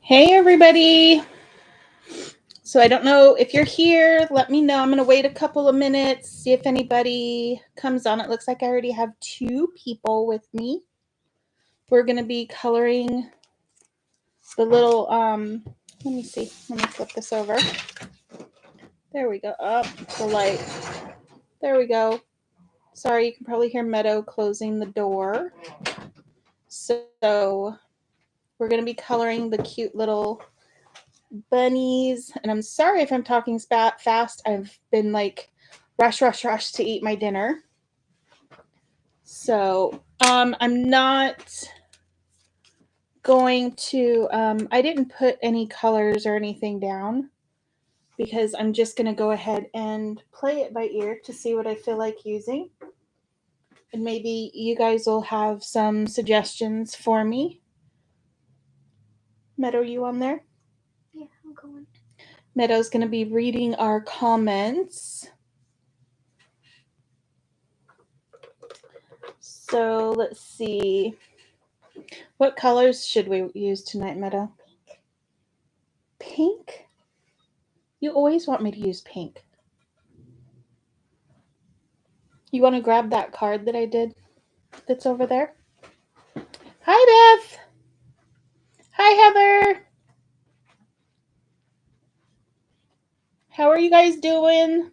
Hey everybody. So I don't know if you're here. Let me know. I'm going to wait a couple of minutes, see if anybody comes on. It looks like I already have 2 people with me. We're going to be coloring the little let me see. Let me flip this over. There we go. Up the light. There we go. Sorry, you can probably hear Meadow closing the door. So we're going to be coloring the cute little bunnies. And I'm sorry if I'm talking fast. I've been like rush to eat my dinner. So I'm not going to, I didn't put any colors or anything down because I'm just going to go ahead and play it by ear to see what I feel like using. And maybe you guys will have some suggestions for me. Meadow, you on there? Yeah, I'm going. Meadow's going to be reading our comments. So let's see. What colors should we use tonight, Meadow? Pink? You always want me to use pink. You want to grab that card that I did that's over there? Hi, Beth. Hi, Heather. How are you guys doing?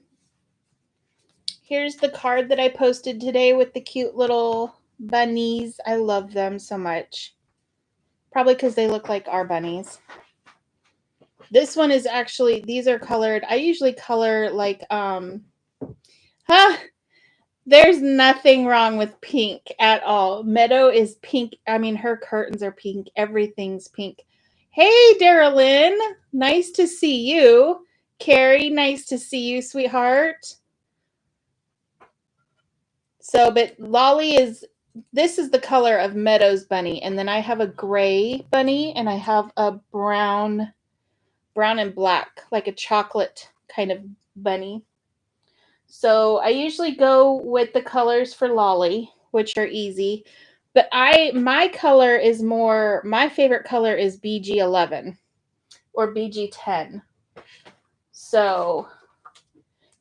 Here's the card that I posted today with the cute little bunnies. I love them so much. Probably because they look like our bunnies. This one is actually, these are colored. I usually color like, there's nothing wrong with pink at all. Meadow is pink. I mean, her curtains are pink. Everything's pink. Hey, Darylyn. Nice to see you. Carrie, nice to see you, sweetheart. So, but Lolly is, this is the color of Meadow's bunny. And then I have a gray bunny and I have a brown and black, like a chocolate kind of bunny. So I usually go with the colors for Lolly, which are easy. But my color is more, my favorite color is BG11 or BG10. So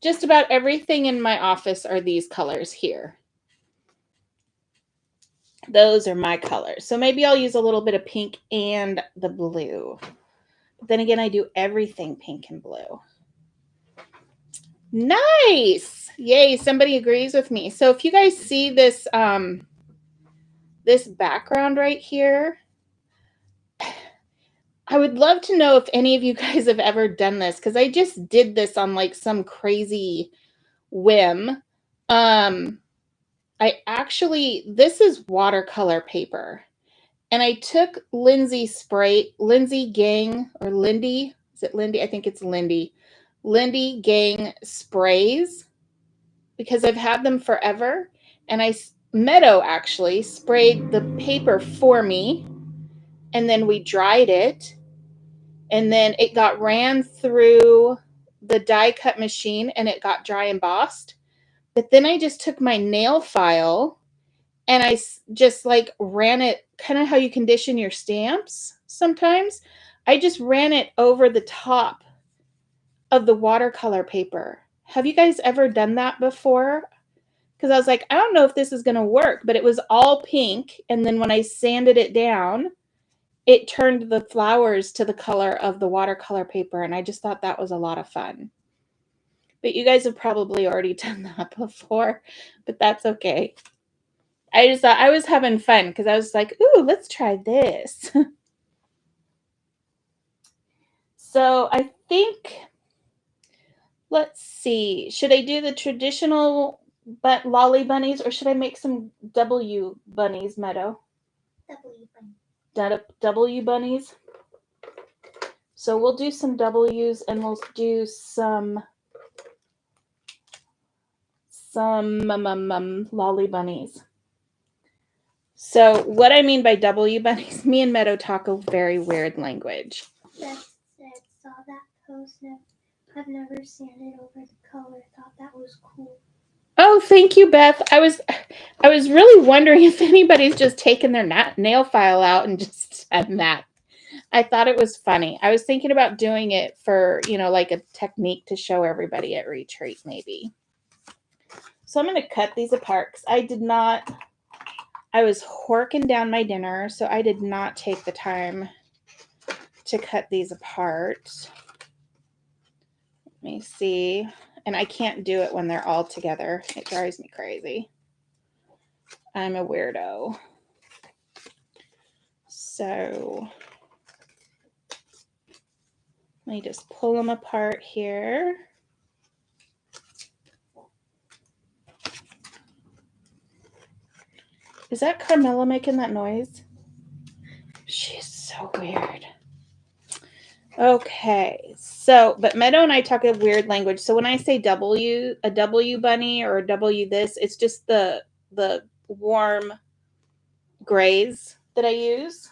just about everything in my office are these colors here. Those are my colors. So maybe I'll use a little bit of pink and the blue. But then again, I do everything pink and blue. Nice. Yay, somebody agrees with me. So if you guys see this this background right here, I would love to know if any of you guys have ever done this, because I just did this on like some crazy whim. I actually, this is watercolor paper. And I took Lindsay Gang, or Lindy, is it Lindy? I think it's Lindy. Lindy Gang sprays, because I've had them forever. And Meadow actually sprayed the paper for me. And then we dried it. And then it got ran through the die cut machine and it got dry embossed. But then I just took my nail file and I just like ran it, kind of how you condition your stamps sometimes. I just ran it over the top of the watercolor paper. Have you guys ever done that before? Because I was like, I don't know if this is going to work, but it was all pink. And then when I sanded it down, it turned the flowers to the color of the watercolor paper. And I just thought that was a lot of fun. But you guys have probably already done that before, but that's okay. I just thought I was having fun because I was like, ooh, let's try this. So I think, let's see, should I do the traditional lolly bunnies or should I make some W bunnies, Meadow? W bunny. W bunnies. So we'll do some W's and we'll do some lolly bunnies. So what I mean by W bunnies, me and Meadow talk a very weird language. Beth said, saw that post. I've never sanded over the color. Thought that was cool. Oh, thank you, Beth. I was really wondering if anybody's just taken their nail file out and just done that. I thought it was funny. I was thinking about doing it for, you know, like a technique to show everybody at retreat maybe. So I'm going to cut these apart because I was horking down my dinner, so I did not take the time to cut these apart. Let me see. And I can't do it when they're all together. It drives me crazy. I'm a weirdo. So let me just pull them apart here. Is that Carmela making that noise? She's so weird. Okay, so, but Meadow and I talk a weird language. So when I say W, a W bunny or a W this, it's just the warm grays that I use.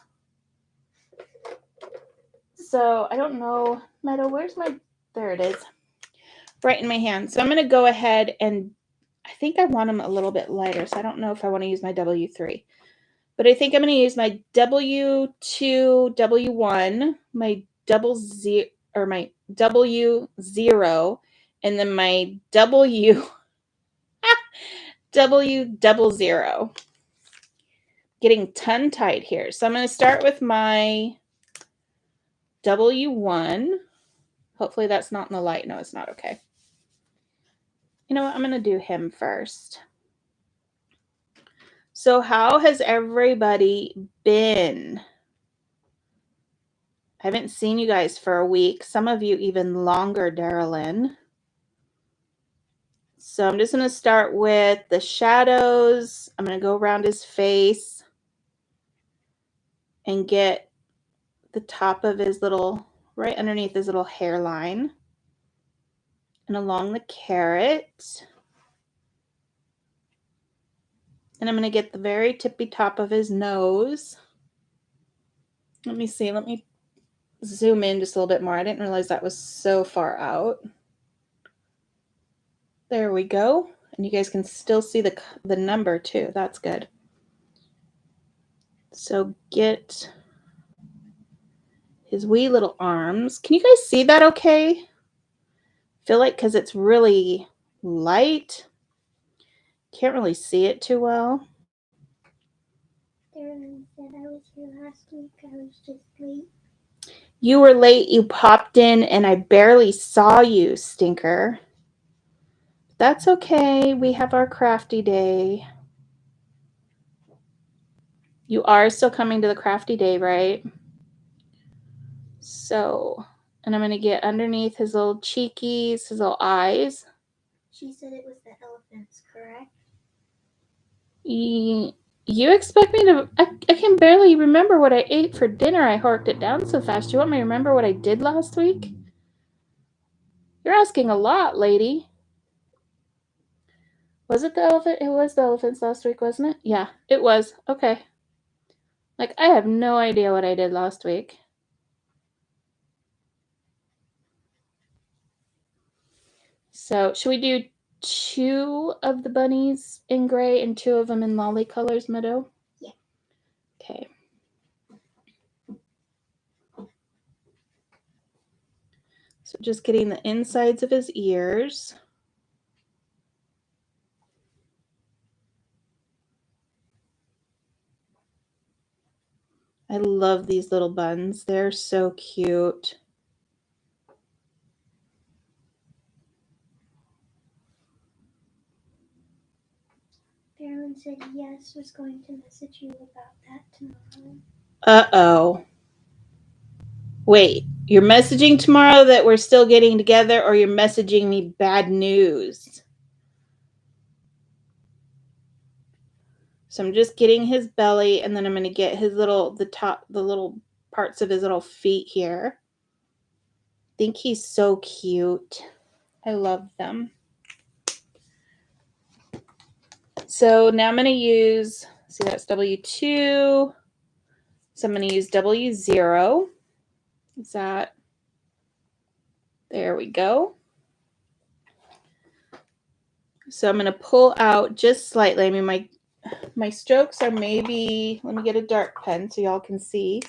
So I don't know, Meadow, where's my, there it is. Right in my hand. So I'm going to go ahead and I think I want them a little bit lighter. So I don't know if I want to use my W3. But I think I'm going to use my W2, W1, my my W0, and then my W W00. Getting tongue-tied here. So I'm going to start with my W1. Hopefully that's not in the light. No, it's not. Okay. You know what? I'm going to do him first. So how has everybody been? I haven't seen you guys for a week. Some of you even longer, Darylyn. So I'm just going to start with the shadows. I'm going to go around his face and get the top of his little, right underneath his little hairline and along the carrot. And I'm going to get the very tippy top of his nose. Let me see. Let me zoom in just a little bit more. I didn't realize that was so far out. There we go. And you guys can still see the number too. That's good. So get his wee little arms. Can you guys see that okay? I feel like because it's really light, can't really see it too well. Darren said I was here last week. I was just late. You were late. You popped in and I barely saw you, stinker. That's okay. We have our crafty day. You are still coming to the crafty day, right? So, and I'm going to get underneath his little cheekies, his little eyes. She said it was the elephants, correct? You expect me to... I can barely remember what I ate for dinner. I horked it down so fast. You want me to remember what I did last week? You're asking a lot, lady. Was it the elephant? It was the elephants last week, wasn't it? Yeah, it was. Okay. Like, I have no idea what I did last week. So, should we do 2 of the bunnies in gray and 2 of them in lolly colors, Meadow? Yeah. Okay. So just getting the insides of his ears. I love these little buns. They're so cute. Darren said yes, was going to message you about that tomorrow. Uh-oh. Wait, you're messaging tomorrow that we're still getting together, or you're messaging me bad news? So I'm just getting his belly, and then I'm going to get his little, the little parts of his little feet here. I think he's so cute. I love them. So now I'm going to use, see, that's W2. So I'm going to use W0. Is that, there we go. So I'm going to pull out just slightly. I mean, my strokes are maybe, let me get a dark pen so y'all can see.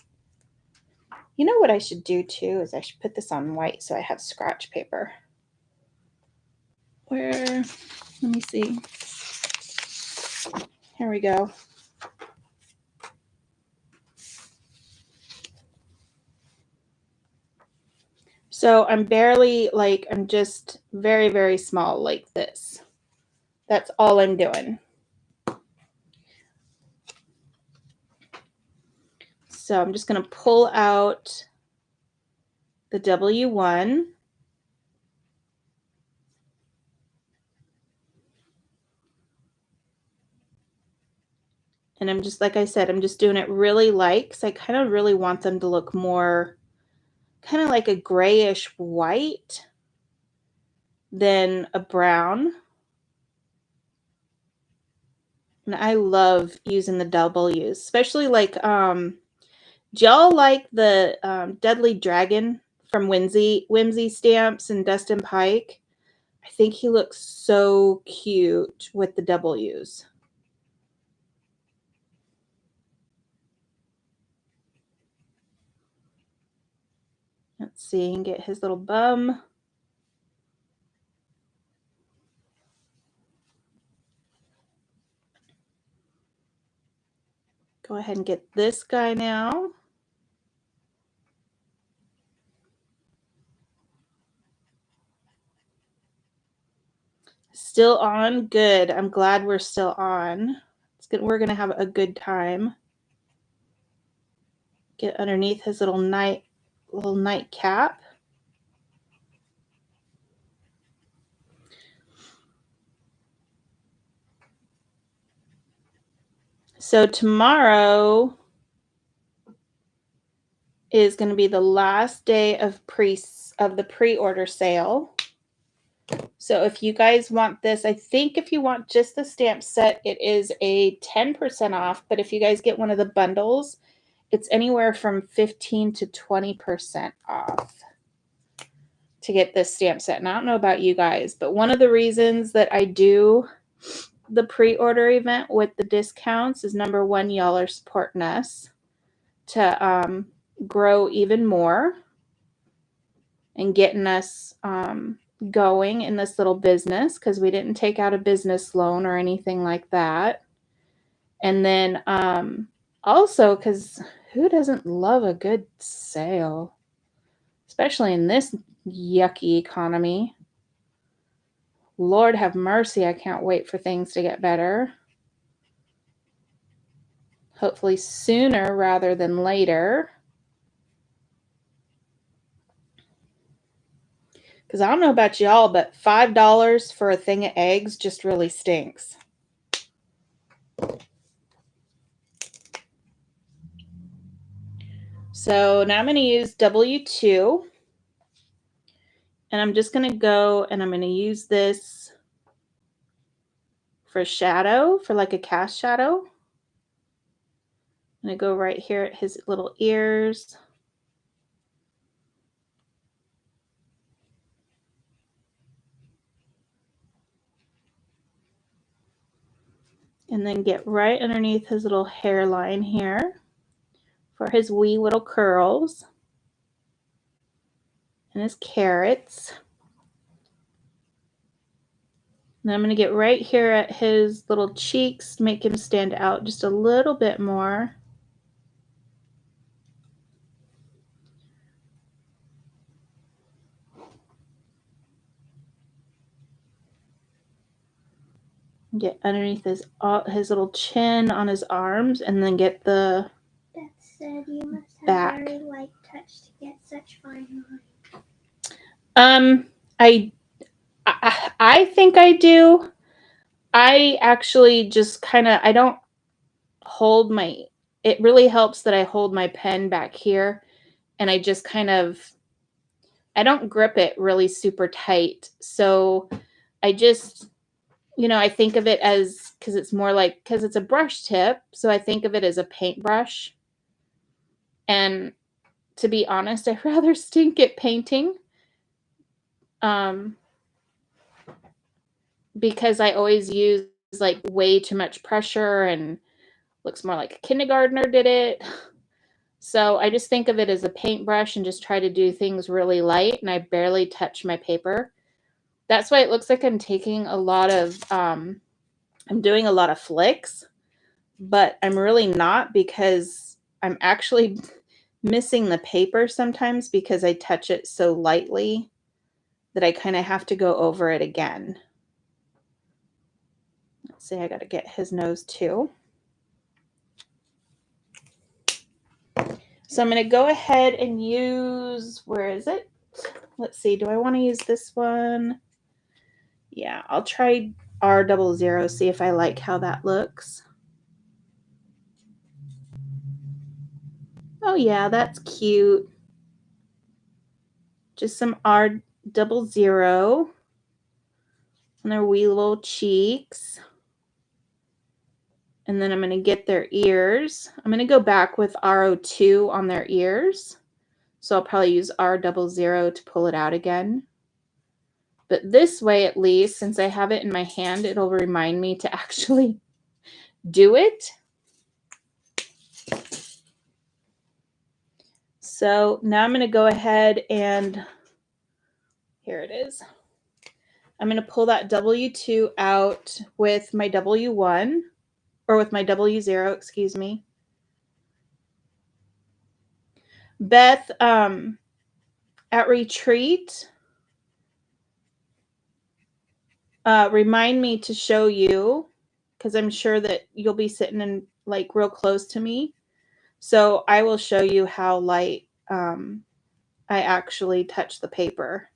You know what I should do too is I should put this on white so I have scratch paper. Where, let me see. Here we go. So I'm barely, like, I'm just very, very small like this. That's all I'm doing. So I'm just going to pull out the W1. And I'm just, like I said, I'm just doing it really light because I kind of really want them to look more kind of like a grayish white than a brown. And I love using the W's, especially like, do y'all like the Deadly Dragon from Whimsy Stamps and Dustin Pike? I think he looks so cute with the W's. Let's see, and get his little bum. Go ahead and get this guy now. Still on? Good. I'm glad we're still on. We're going to have a good time. Get underneath his little nightcap. So tomorrow is going to be the last day of the pre-order sale. So if you guys want this, I think if you want just the stamp set, it is a 10% off. But if you guys get one of the bundles, it's anywhere from 15 to 20% off to get this stamp set. And I don't know about you guys, but one of the reasons that I do the pre-order event with the discounts is, number one, y'all are supporting us to grow even more and getting us going in this little business, because we didn't take out a business loan or anything like that. And then also because who doesn't love a good sale, especially in this yucky economy? Lord have mercy, I can't wait for things to get better. Hopefully sooner rather than later. Because I don't know about y'all, but $5 for a thing of eggs just really stinks. So now I'm going to use W2. And I'm just going to go and I'm going to use this for shadow, for like a cast shadow. I'm going to go right here at his little ears. And then get right underneath his little hairline here for his wee little curls and his carrots. And I'm going to get right here at his little cheeks, make him stand out just a little bit more. Get underneath his little chin on his arms, and then get the That said, you must have back. very light touch to get such fine lines. I think I do. I actually just kind of, I don't hold it really helps that I hold my pen back here, and I just kind of, I don't grip it really super tight. So I just, I think of it as, because it's a brush tip, so I think of it as a paintbrush. And to be honest, I rather stink at painting. Because I always use way too much pressure and looks more like a kindergartner did it. So I just think of it as a paintbrush and just try to do things really light, and I barely touch my paper. That's why it looks like I'm taking a lot of, I'm doing a lot of flicks, but I'm really not, because I'm actually missing the paper sometimes because I touch it so lightly that I kind of have to go over it again. Let's see, I got to get his nose too. So I'm going to go ahead and use, where is it? Let's see, do I want to use this one? Yeah, I'll try R00, see if I like how that looks. Oh yeah, that's cute. Just some R00 on their wee little cheeks. And then I'm going to get their ears. I'm going to go back with R02 on their ears. So I'll probably use R00 to pull it out again. But this way, at least, since I have it in my hand, it'll remind me to actually do it. So now I'm going to go ahead and, here it is. I'm going to pull that W2 out with my W1, or with my W0, excuse me. Beth, at retreat, remind me to show you, because I'm sure that you'll be sitting in like real close to me. So I will show you how light I actually touch the paper.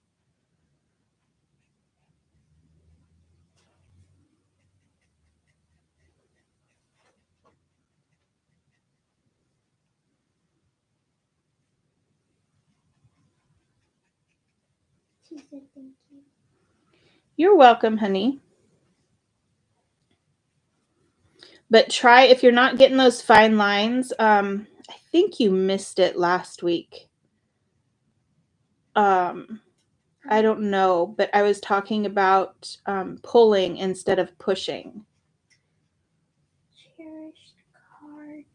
She said thank you. You're welcome, honey. But try, if you're not getting those fine lines, I think you missed it last week. I don't know, but I was talking about pulling instead of pushing. Cherished cards.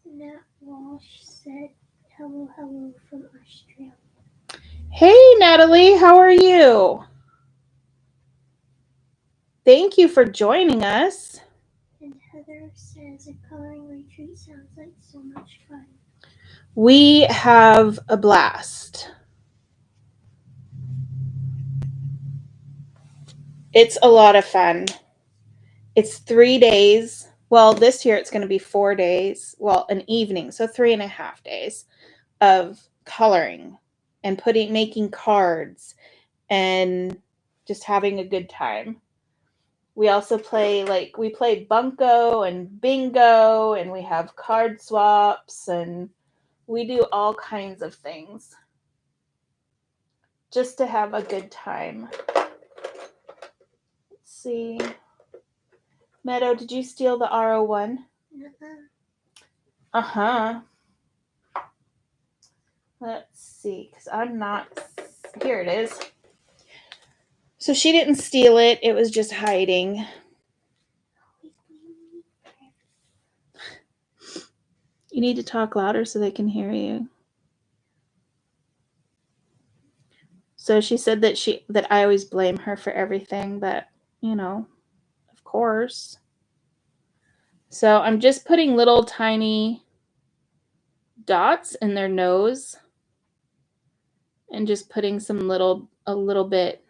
Nat Walsh said hello, hello from Australia. Hey, Natalie, how are you? Thank you for joining us. And Heather says a coloring retreat sounds like so much fun. We have a blast. It's a lot of fun. It's 3 days. Well, this year it's going to be 4 days. Well, an evening, so 3.5 days of coloring and making cards and just having a good time. We also play, like, we play bunco and bingo, and we have card swaps, and we do all kinds of things just to have a good time. Let's see. Meadow, did you steal the R01? Uh-huh. Let's see, because I'm not... Here it is. So she didn't steal it. It was just hiding. You need to talk louder so they can hear you. So she said that I always blame her for everything, but, you know, of course. So I'm just putting little tiny dots in their nose and just putting a little bit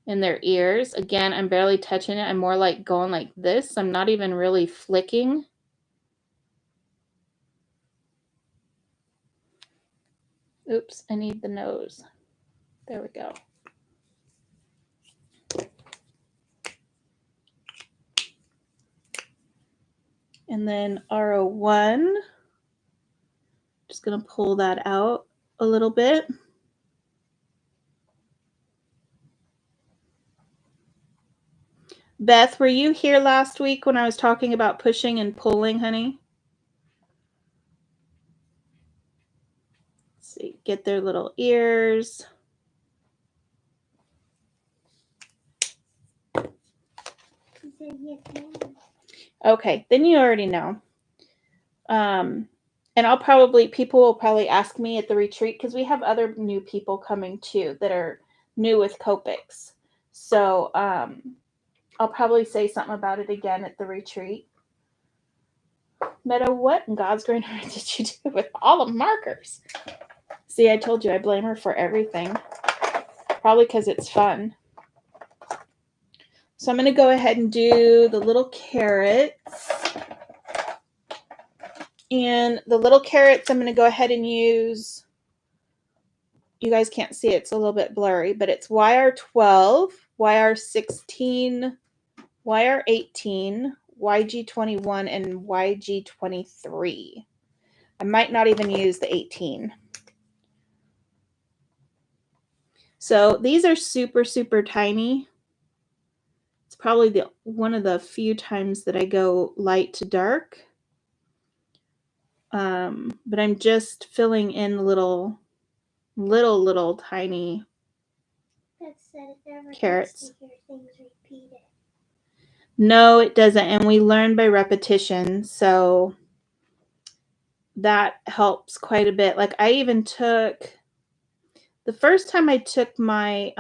in their ears. Again, I'm barely touching it. I'm more like going like this. I'm not even really flicking. Oops, I need the nose. There we go. And then R01, just going to pull that out a little bit. Beth, were you here last week when I was talking about pushing and pulling, honey? Let's see, get their little ears. Okay, then you already know. And people will probably ask me at the retreat, because we have other new people coming too that are new with Copics. So I'll probably say something about it again at the retreat. Meadow, what in God's green earth did you do with all the markers? See, I told you I blame her for everything. Probably because it's fun. So I'm going to go ahead and do the little carrots. And the little carrots, I'm going to go ahead and use, you guys can't see it, it's a little bit blurry, but it's YR12, YR16, YR18, YG21, and YG23. I might not even use the 18. So these are super, super tiny. It's probably one of the few times that I go light to dark. But I'm just filling in little tiny carrots. No, it doesn't. And we learn by repetition. So that helps quite a bit. Like I even took, the first time I took my,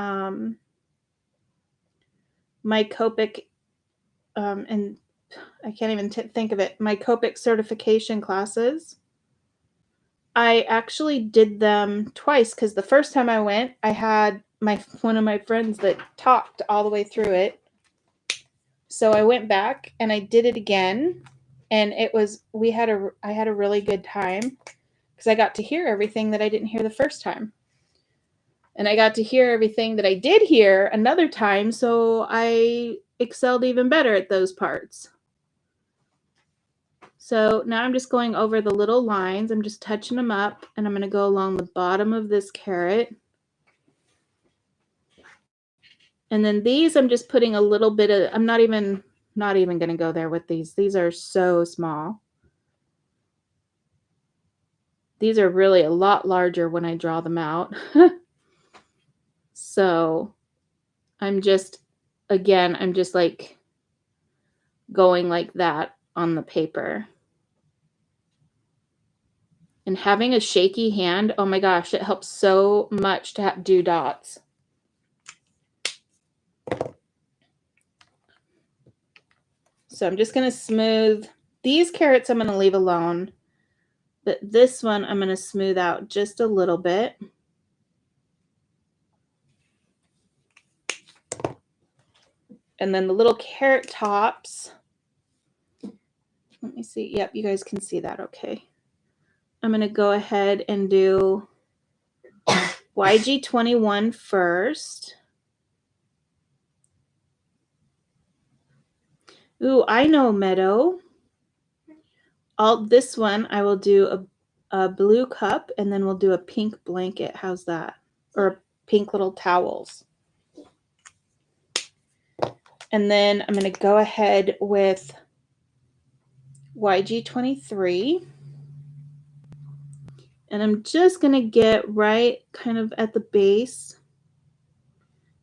my Copic, and I can't even think of it, my Copic certification classes, I actually did them twice, because the first time I went, I had one of my friends that talked all the way through it. So I went back and I did it again, and I had a really good time, because I got to hear everything that I didn't hear the first time. And I got to hear everything that I did hear another time, so I excelled even better at those parts. So now I'm just going over the little lines. I'm just touching them up, and I'm going to go along the bottom of this carrot. And then these, I'm just putting a little bit of, I'm not even going to go there with these. These are so small. These are really a lot larger when I draw them out. So I'm just like going like that on the paper. And having a shaky hand, oh my gosh, it helps so much to do dots. So I'm just going to smooth. These carrots I'm going to leave alone. But this one I'm going to smooth out just a little bit. And then the little carrot tops. Let me see. Yep, you guys can see that okay. I'm going to go ahead and do YG21 first. Ooh, I know, Meadow. This one I will do a blue cup, and then we'll do a pink blanket. How's that? Or pink little towels. And then I'm going to go ahead with YG23. And I'm just going to get right kind of at the base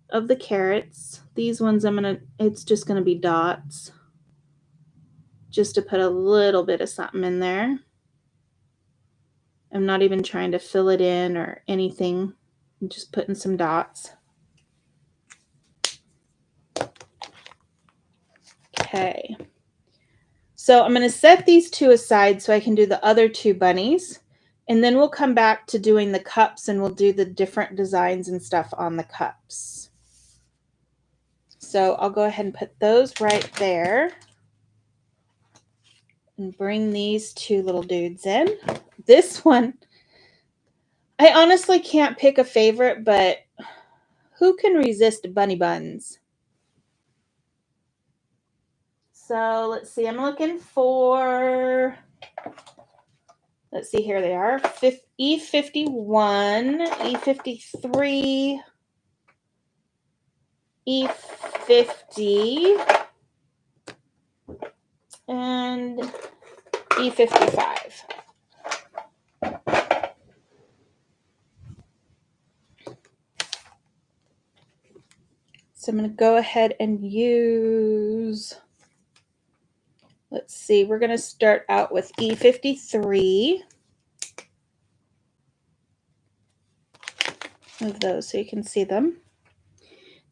of the carrots. These ones it's just going to be dots, just to put a little bit of something in there. I'm not even trying to fill it in or anything. I'm just putting some dots. Okay. So I'm going to set these two aside so I can do the other two bunnies. And then we'll come back to doing the cups, and we'll do the different designs and stuff on the cups. So I'll go ahead and put those right there. And bring these two little dudes in. This one, I honestly can't pick a favorite, but who can resist bunny buns? So let's see, I'm looking for, let's see, here they are, E51, E53, E50, and E55. So I'm going to go ahead and use, let's see, we're going to start out with E53. of those so you can see them.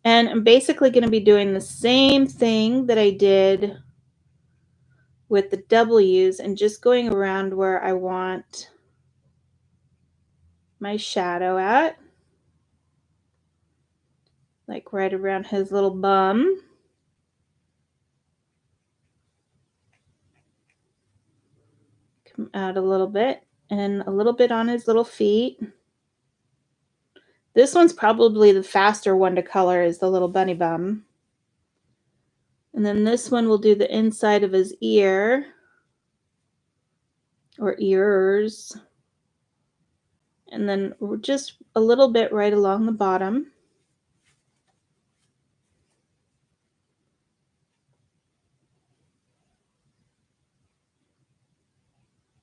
And I'm basically going to be doing the same thing that I did with the W's and just going around where I want my shadow at. Like right around his little bum. Come out a little bit and a little bit on his little feet. This one's probably the faster one to color, is the little bunny bum. And then this one will do the inside of his ear or ears. And then just a little bit right along the bottom.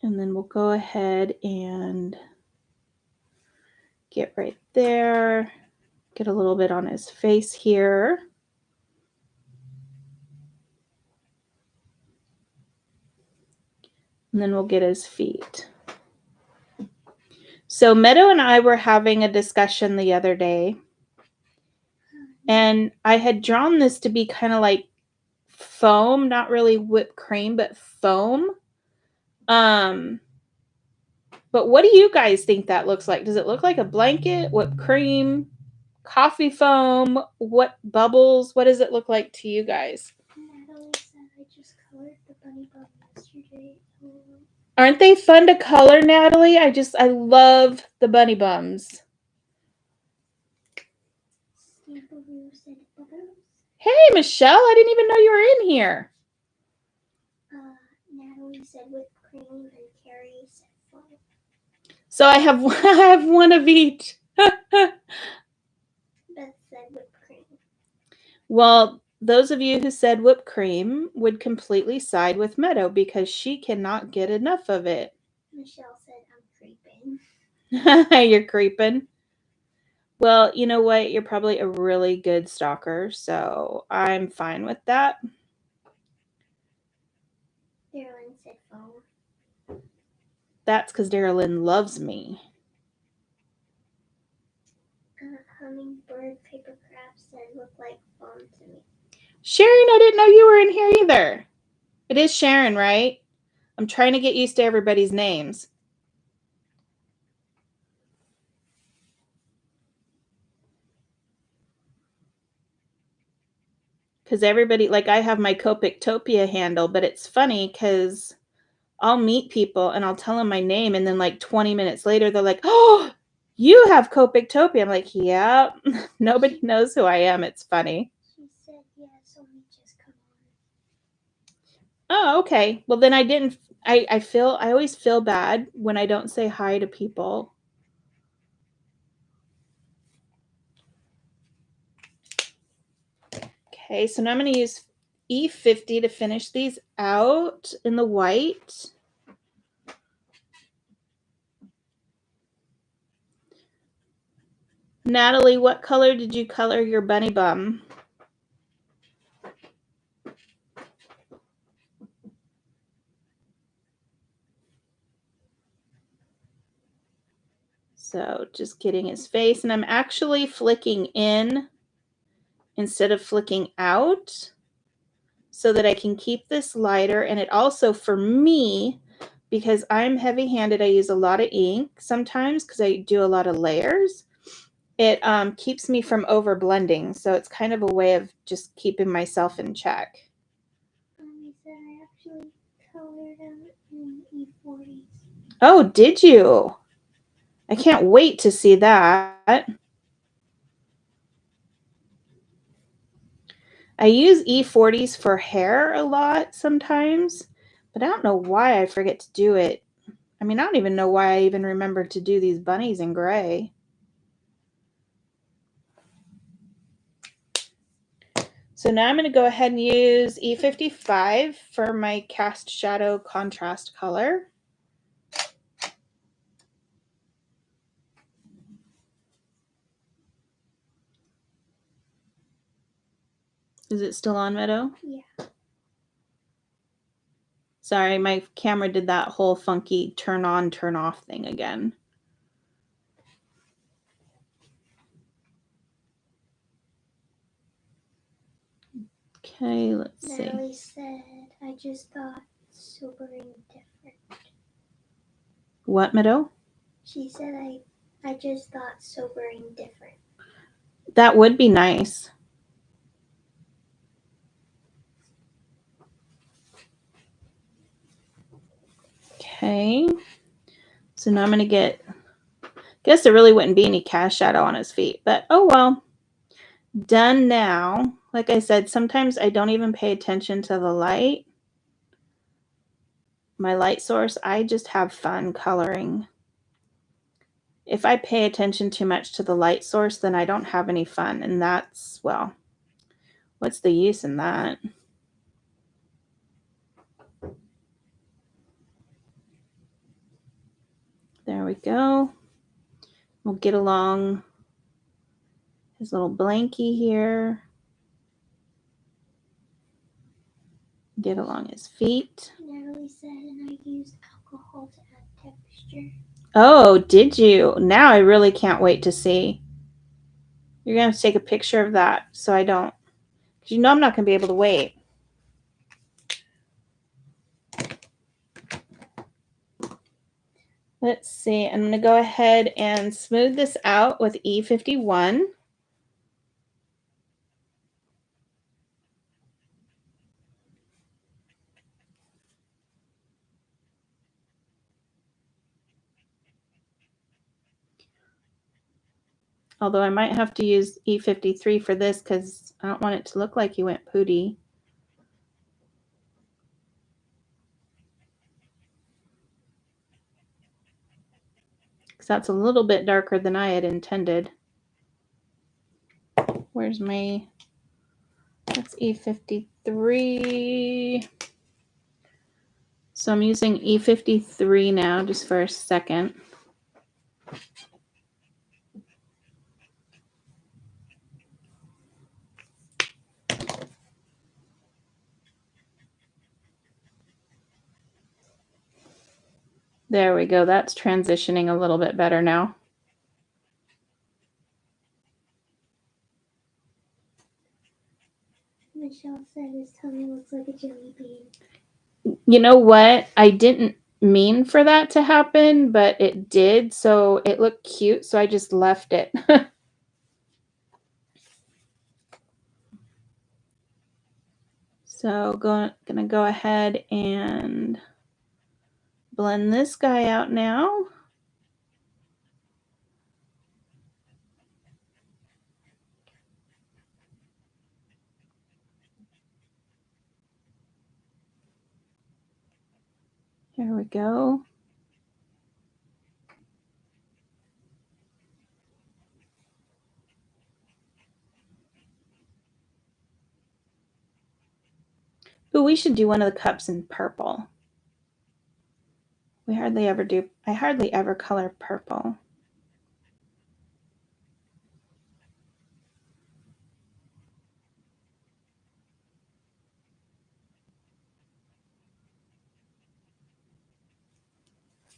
And then we'll go ahead and get right there. Get a little bit on his face here. And then we'll get his feet. So Meadow and I were having a discussion the other day. And I had drawn this to be kind of like foam, not really whipped cream, but foam. But what do you guys think that looks like? Does it look like a blanket, whipped cream, coffee foam, what bubbles? What does it look like to you guys? Natalie said I just colored the bunny bum yesterday. Aren't they fun to color, Natalie? I love the bunny bums. Hey, Michelle, I didn't even know you were in here. Natalie said whipped cream and Carrie said foam. So I have one of each. Beth said whipped cream. Well, those of you who said whipped cream would completely side with Meadow because she cannot get enough of it. Michelle said I'm creeping. You're creeping. Well, you know what? You're probably a really good stalker, so I'm fine with that. Darylyn said foam. That's because Darylyn loves me. Hummingbird paper craft said look like foam to me. Sharon, I didn't know you were in here either. It is Sharon, right? I'm trying to get used to everybody's names. Because everybody, like I have my Copictopia handle, but it's funny because I'll meet people and I'll tell them my name, and then like 20 minutes later, they're like, oh, you have Copictopia. I'm like, yeah, nobody knows who I am. It's funny. She said, yeah, so we just come on. Oh, okay. Well, then I didn't, I always feel bad when I don't say hi to people. Okay, so now I'm going to use E50 to finish these out in the white. Natalie, what color did you color your bunny bum? So just getting his face, and I'm actually flicking in instead of flicking out so that I can keep this lighter. And it also, for me, because I'm heavy-handed, I use a lot of ink sometimes because I do a lot of layers. It keeps me from over blending. So it's kind of a way of just keeping myself in check. Mommy said I actually colored them in E40s. Oh, did you? I can't wait to see that. I use E40s for hair a lot sometimes, but I don't know why I forget to do it. I mean, I don't even know why I even remember to do these bunnies in gray. So now I'm going to go ahead and use E55 for my cast shadow contrast color. Is it still on, Meadow? Yeah. Sorry, my camera did that whole funky turn on, turn off thing again. Okay, let's see. Natalie said, I just thought sobering different. What, Meadow? She said, I just thought sobering different. That would be nice. Okay. So now I'm going to get, guess there really wouldn't be any cast shadow on his feet, but oh well. Done now. Like I said, sometimes I don't even pay attention to the light. My light source, I just have fun coloring. If I pay attention too much to the light source, then I don't have any fun. And that's, well, what's the use in that? There we go. We'll get along his little blankie here. Get along his feet. Natalie said, and I used alcohol to add texture. Oh, did you? Now I really can't wait to see. You're going to have to take a picture of that so I don't, because you know I'm not going to be able to wait. Let's see. I'm going to go ahead and smooth this out with E51. Although I might have to use E53 for this because I don't want it to look like you went pooty. Because that's a little bit darker than I had intended. Where's my, that's E53. So I'm using E53 now just for a second. There we go. That's transitioning a little bit better now. Michelle said his tummy looks like a jelly bean. You know what? I didn't mean for that to happen, but it did. So it looked cute. So I just left it. So gonna go ahead and blend this guy out now. Here we go. Ooh, we should do one of the cups in purple. We hardly ever do. I hardly ever color purple.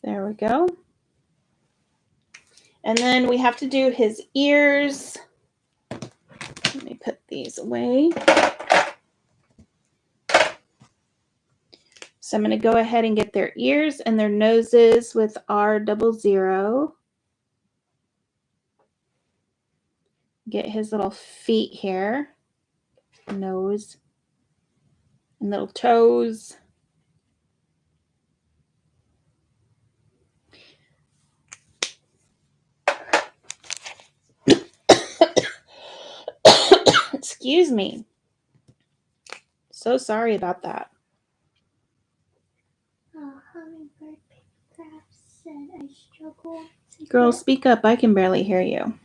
There we go. And then we have to do his ears. Let me put these away. So I'm going to go ahead and get their ears and their noses with R00. Get his little feet here. Nose. And little toes. Excuse me. So sorry about that. Hummingbird Craft said I struggle to Girl, speak up. I can barely hear you.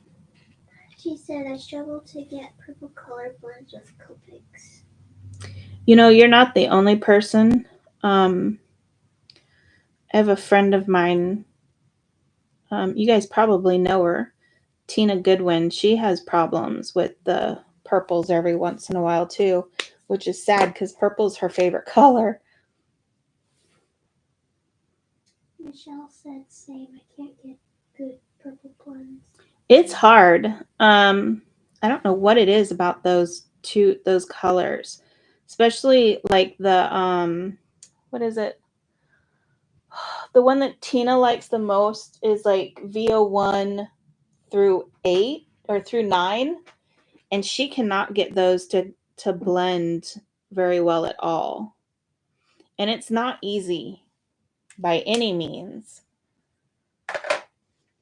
She said I struggle to get purple color blends with Copics. You know, you're not the only person. I have a friend of mine. You guys probably know her. Tina Goodwin. She has problems with the purples every once in a while too, which is sad because purple's her favorite color. Michelle said same. I can't get good purple blends. It's hard. I don't know what it is about those colors. especially like the, what is it? The one that Tina likes the most is like VO1 through 8 or through 9. And she cannot get those to blend very well at all. And it's not easy by any means.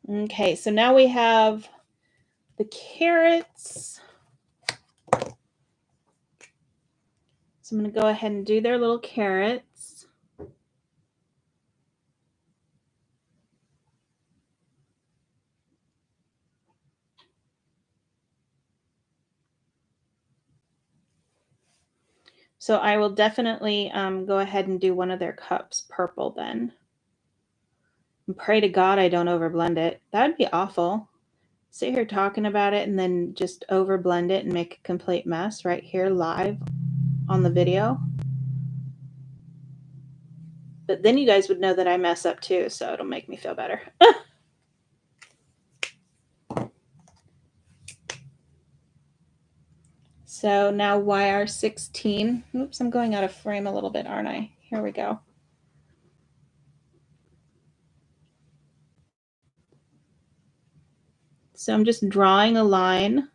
Okay, so now we have the carrots. So I'm going to go ahead and do their little carrots. So I will definitely go ahead and do one of their cups purple then. And pray to God I don't overblend it. That would be awful. Sit here talking about it and then just overblend it and make a complete mess right here live on the video. But then you guys would know that I mess up too, so it'll make me feel better. So now YR16. Oops, I'm going out of frame a little bit, aren't I? Here we go. So I'm just drawing a line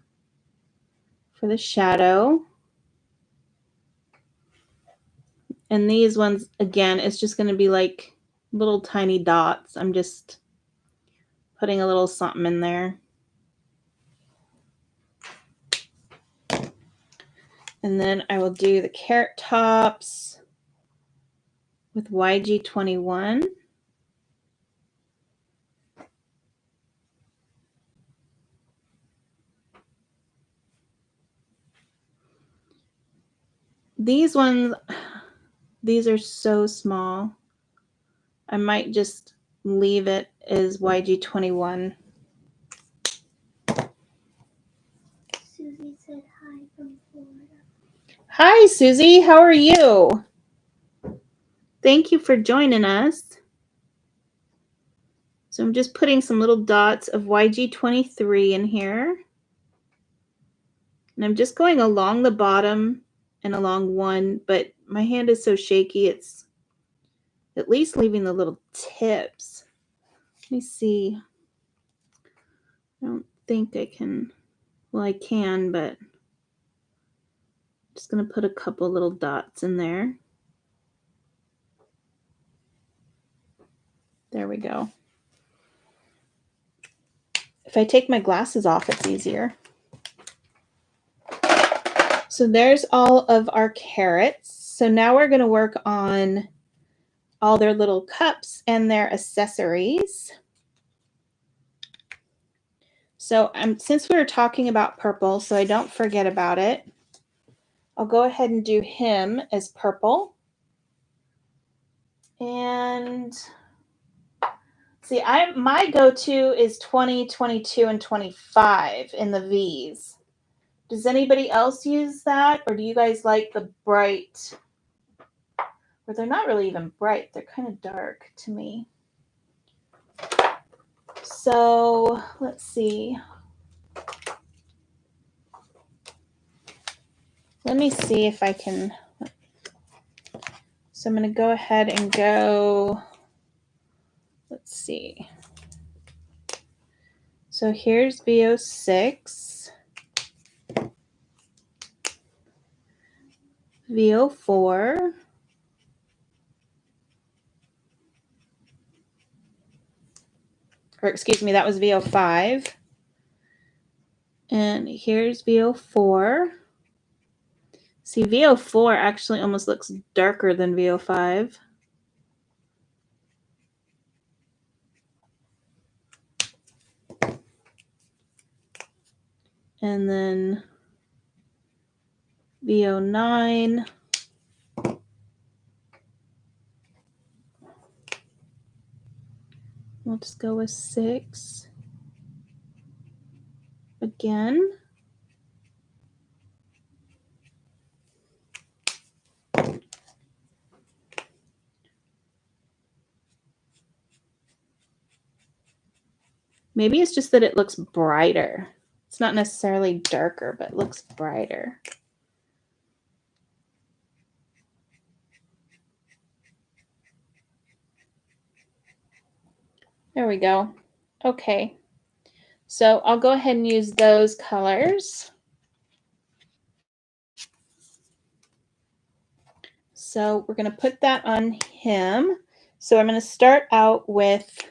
for the shadow. And these ones, again, it's just going to be like little tiny dots. I'm just putting a little something in there. And then I will do the carrot tops with YG21. These ones, these are so small. I might just leave it as YG21. Susie said hi from Florida. Hi, Susie. How are you? Thank you for joining us. So I'm just putting some little dots of YG23 in here. And I'm just going along the bottom and along one, but my hand is so shaky, it's at least leaving the little tips. Let me see. I don't think I can, well, I can, but I'm just going to put a couple little dots in there. There we go. If I take my glasses off, it's easier. So there's all of our carrots. So now we're going to work on all their little cups and their accessories. So since we were talking about purple, so I don't forget about it, I'll go ahead and do him as purple. And see, my go-to is 20, 22, and 25 in the V's. Does anybody else use that? Or do you guys like the bright? Or they're not really even bright. They're kind of dark to me. So let's see. Let me see if I can. So I'm going to go ahead and go. Let's see. So here's VO6, VO4, or excuse me, that was VO5. And here's VO4. See, VO4 actually almost looks darker than VO5. And then VO9. We'll just go with 6. Again. Maybe it's just that it looks brighter. It's not necessarily darker, but it looks brighter. There we go. Okay. So I'll go ahead and use those colors. So we're going to put that on him. So I'm going to start out with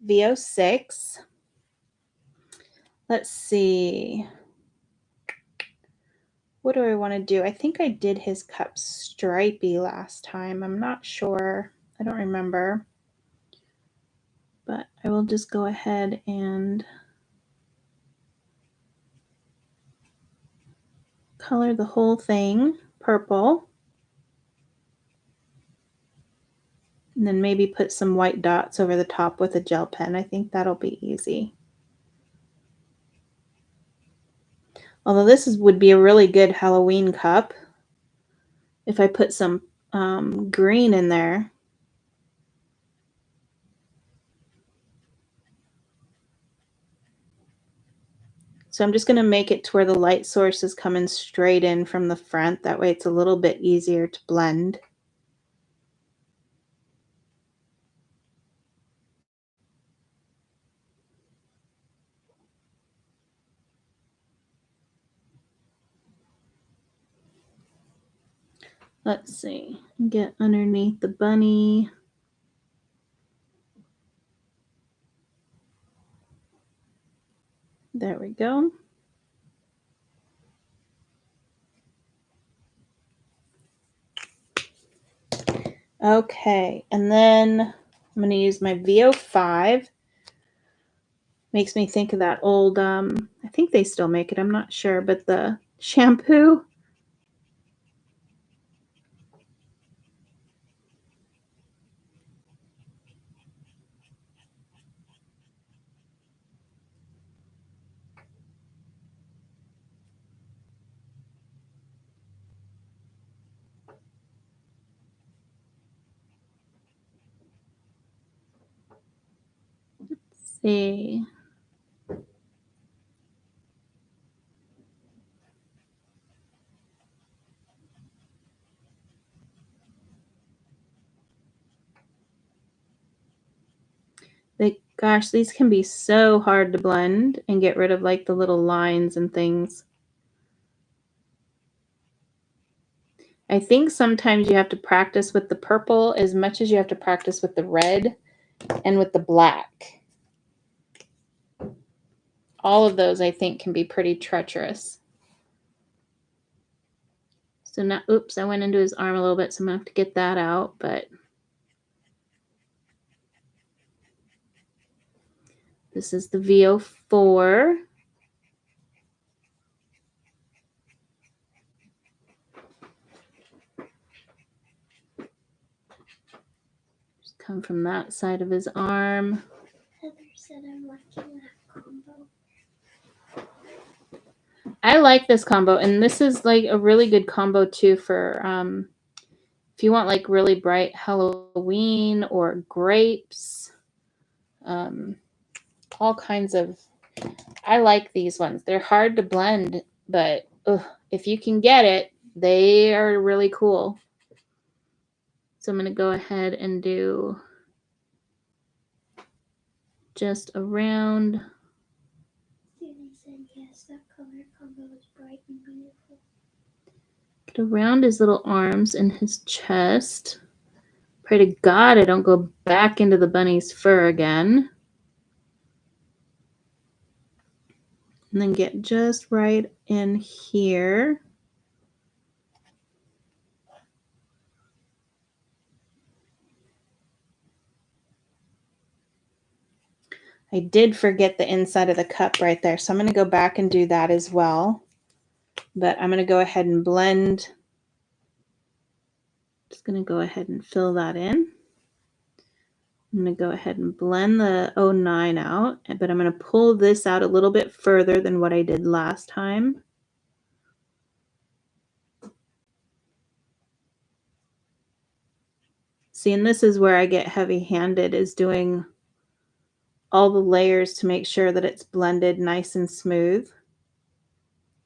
VO6. Let's see. What do I want to do? I think I did his cup stripey last time. I'm not sure. I don't remember. But I will just go ahead and color the whole thing purple. And then maybe put some white dots over the top with a gel pen. I think that'll be easy. Although this would be a really good Halloween cup if I put some green in there. So I'm just going to make it to where the light source is coming straight in from the front. That way it's a little bit easier to blend. Let's see, get underneath the bunny. There we go. Okay, and then I'm going to use my VO5. Makes me think of that old, I think they still make it, I'm not sure, but the shampoo. Let's see. Gosh, these can be so hard to blend and get rid of like the little lines and things. I think sometimes you have to practice with the purple as much as you have to practice with the red and with the black. All of those I think can be pretty treacherous. So now, oops, I went into his arm a little bit, so I'm gonna have to get that out, but this is the VO4. Just come from that side of his arm. Heather said I'm liking that combo. I like this combo, and this is like a really good combo too for if you want like really bright Halloween or grapes, all kinds of. I like these ones. They're hard to blend, but if you can get it, they are really cool. So I'm going to go ahead and do just around. Susie said yes, that color combo is bright and beautiful. Get around his little arms and his chest. Pray to God I don't go back into the bunny's fur again. And then get just right in here. I did forget the inside of the cup right there, so I'm going to go back and do that as well. But I'm going to go ahead and blend. Just going to go ahead and fill that in. I'm going to go ahead and blend the 09 out, but I'm going to pull this out a little bit further than what I did last time. See, and this is where I get heavy-handed, is doing all the layers to make sure that it's blended nice and smooth,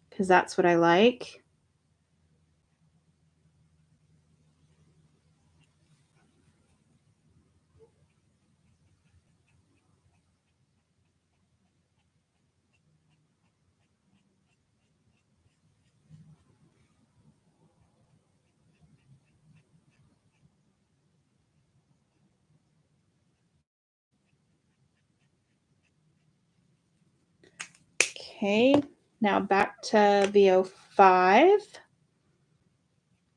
because that's what I like. Okay, now back to VO5.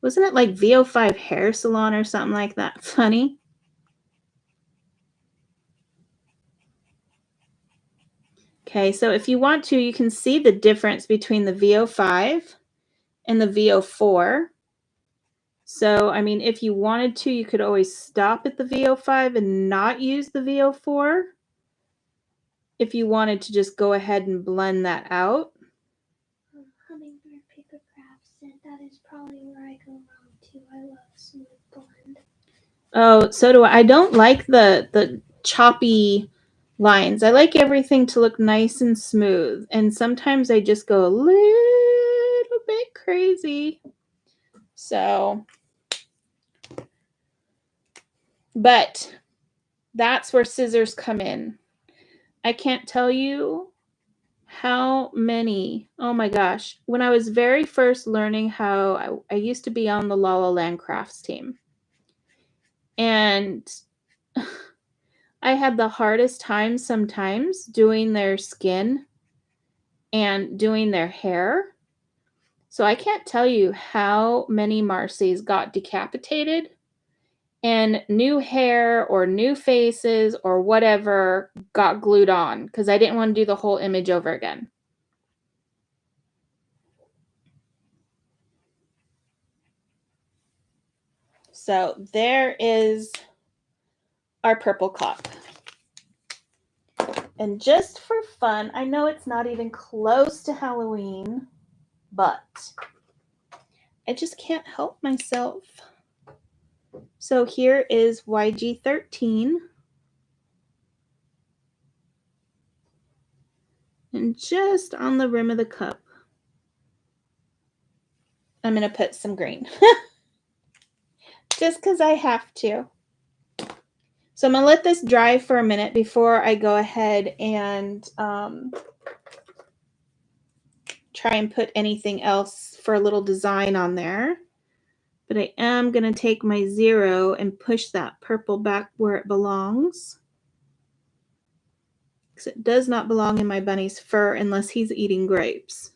Wasn't it like VO5 Hair Salon or something like that? Funny. Okay, so if you want to, you can see the difference between the VO5 and the VO4. So, I mean, if you wanted to, you could always stop at the VO5 and not use the VO4. If you wanted to just go ahead and blend that out. Hummingbird Paper Craft said that is probably where I go wrong too. I love smooth blend. Oh, so do I. I don't like the choppy lines. I like everything to look nice and smooth. And sometimes I just go a little bit crazy. So, but that's where scissors come in. I can't tell you how many, oh my gosh, when I was very first learning how, I used to be on the La La Land Crafts team. And I had the hardest time sometimes doing their skin and doing their hair. So I can't tell you how many Marcys got decapitated and new hair or new faces or whatever got glued on because I didn't want to do the whole image over again. So there is our purple cup. And just for fun, I know it's not even close to Halloween, but I just can't help myself. So here is YG13. And just on the rim of the cup, I'm going to put some green. Just because I have to. So I'm going to let this dry for a minute before I go ahead and try and put anything else for a little design on there. But I am going to take my 0 and push that purple back where it belongs. Because it does not belong in my bunny's fur unless he's eating grapes.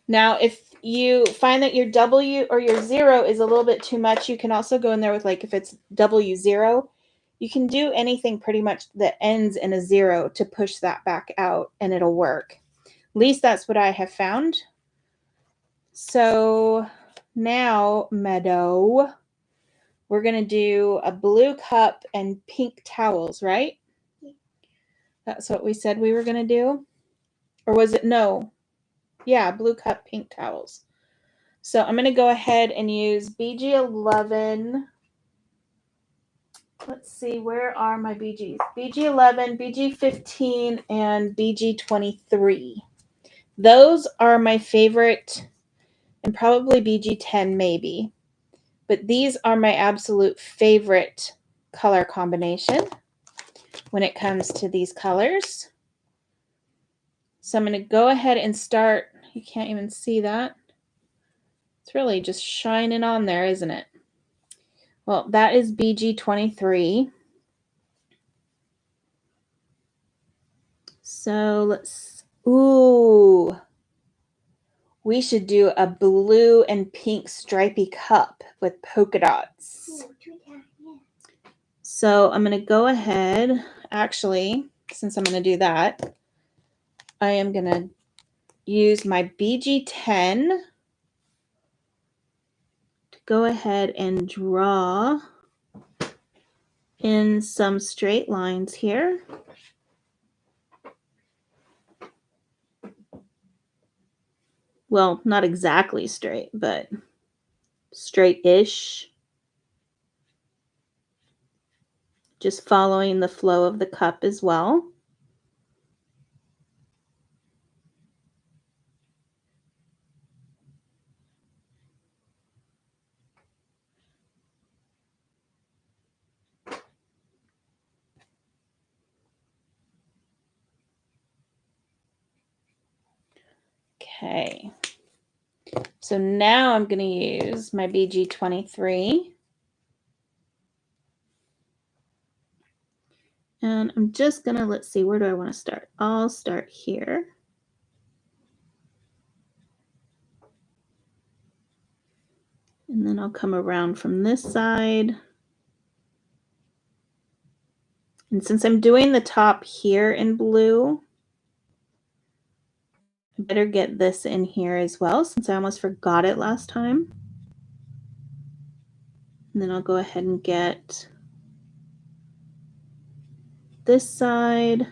Now, if you find that your W or your 0 is a little bit too much, you can also go in there with, like, if it's W0, you can do anything pretty much that ends in a 0 to push that back out and it'll work. At least that's what I have found. So now, Meadow, we're going to do a blue cup and pink towels, right? Yeah. That's what we said we were going to do? Or was it no? Yeah, blue cup, pink towels. So I'm going to go ahead and use BG11. Let's see, where are my BGs? BG11, BG15, and BG23. Those are my favorite, and probably BG10 maybe. But these are my absolute favorite color combination when it comes to these colors. So I'm going to go ahead and start. You can't even see that. It's really just shining on there, isn't it? Well, that is BG23. So let's, ooh, we should do a blue and pink stripy cup with polka dots. So I'm going to go ahead, actually, since I'm going to do that, I am going to use my BG10 to go ahead and draw in some straight lines here. Well, not exactly straight, but straight-ish. Just following the flow of the cup as well. Okay. So now I'm going to use my BG23. And I'm just gonna, let's see, where do I want to start? I'll start here. And then I'll come around from this side. And since I'm doing the top here in blue, I better get this in here as well, since I almost forgot it last time. And then I'll go ahead and get this side.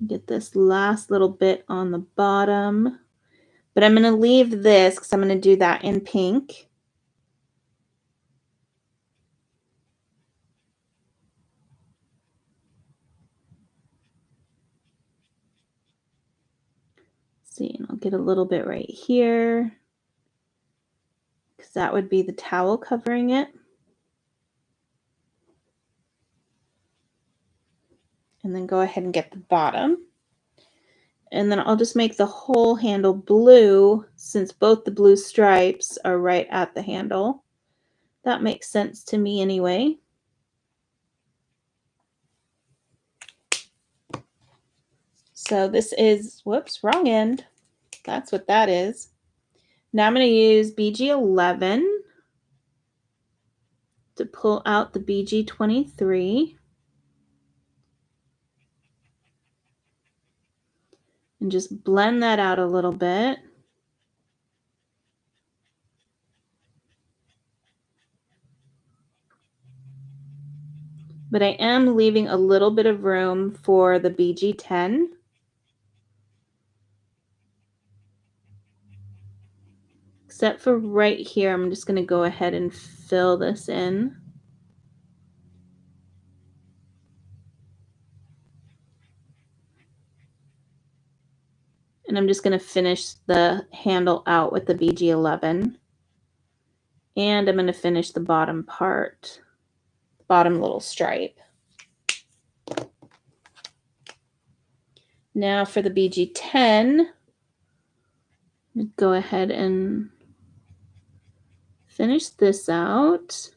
Get this last little bit on the bottom. But I'm going to leave this because I'm going to do that in pink. See, and I'll get a little bit right here because that would be the towel covering it. And then go ahead and get the bottom. And then I'll just make the whole handle blue since both the blue stripes are right at the handle. That makes sense to me anyway. So this is, whoops, wrong end. That's what that is. Now I'm going to use BG11 to pull out the BG23. And just blend that out a little bit. But I am leaving a little bit of room for the BG10. Except for right here, I'm just going to go ahead and fill this in. And I'm just going to finish the handle out with the BG11. And I'm going to finish the bottom part, bottom little stripe. Now for the BG10, go ahead and finish this out.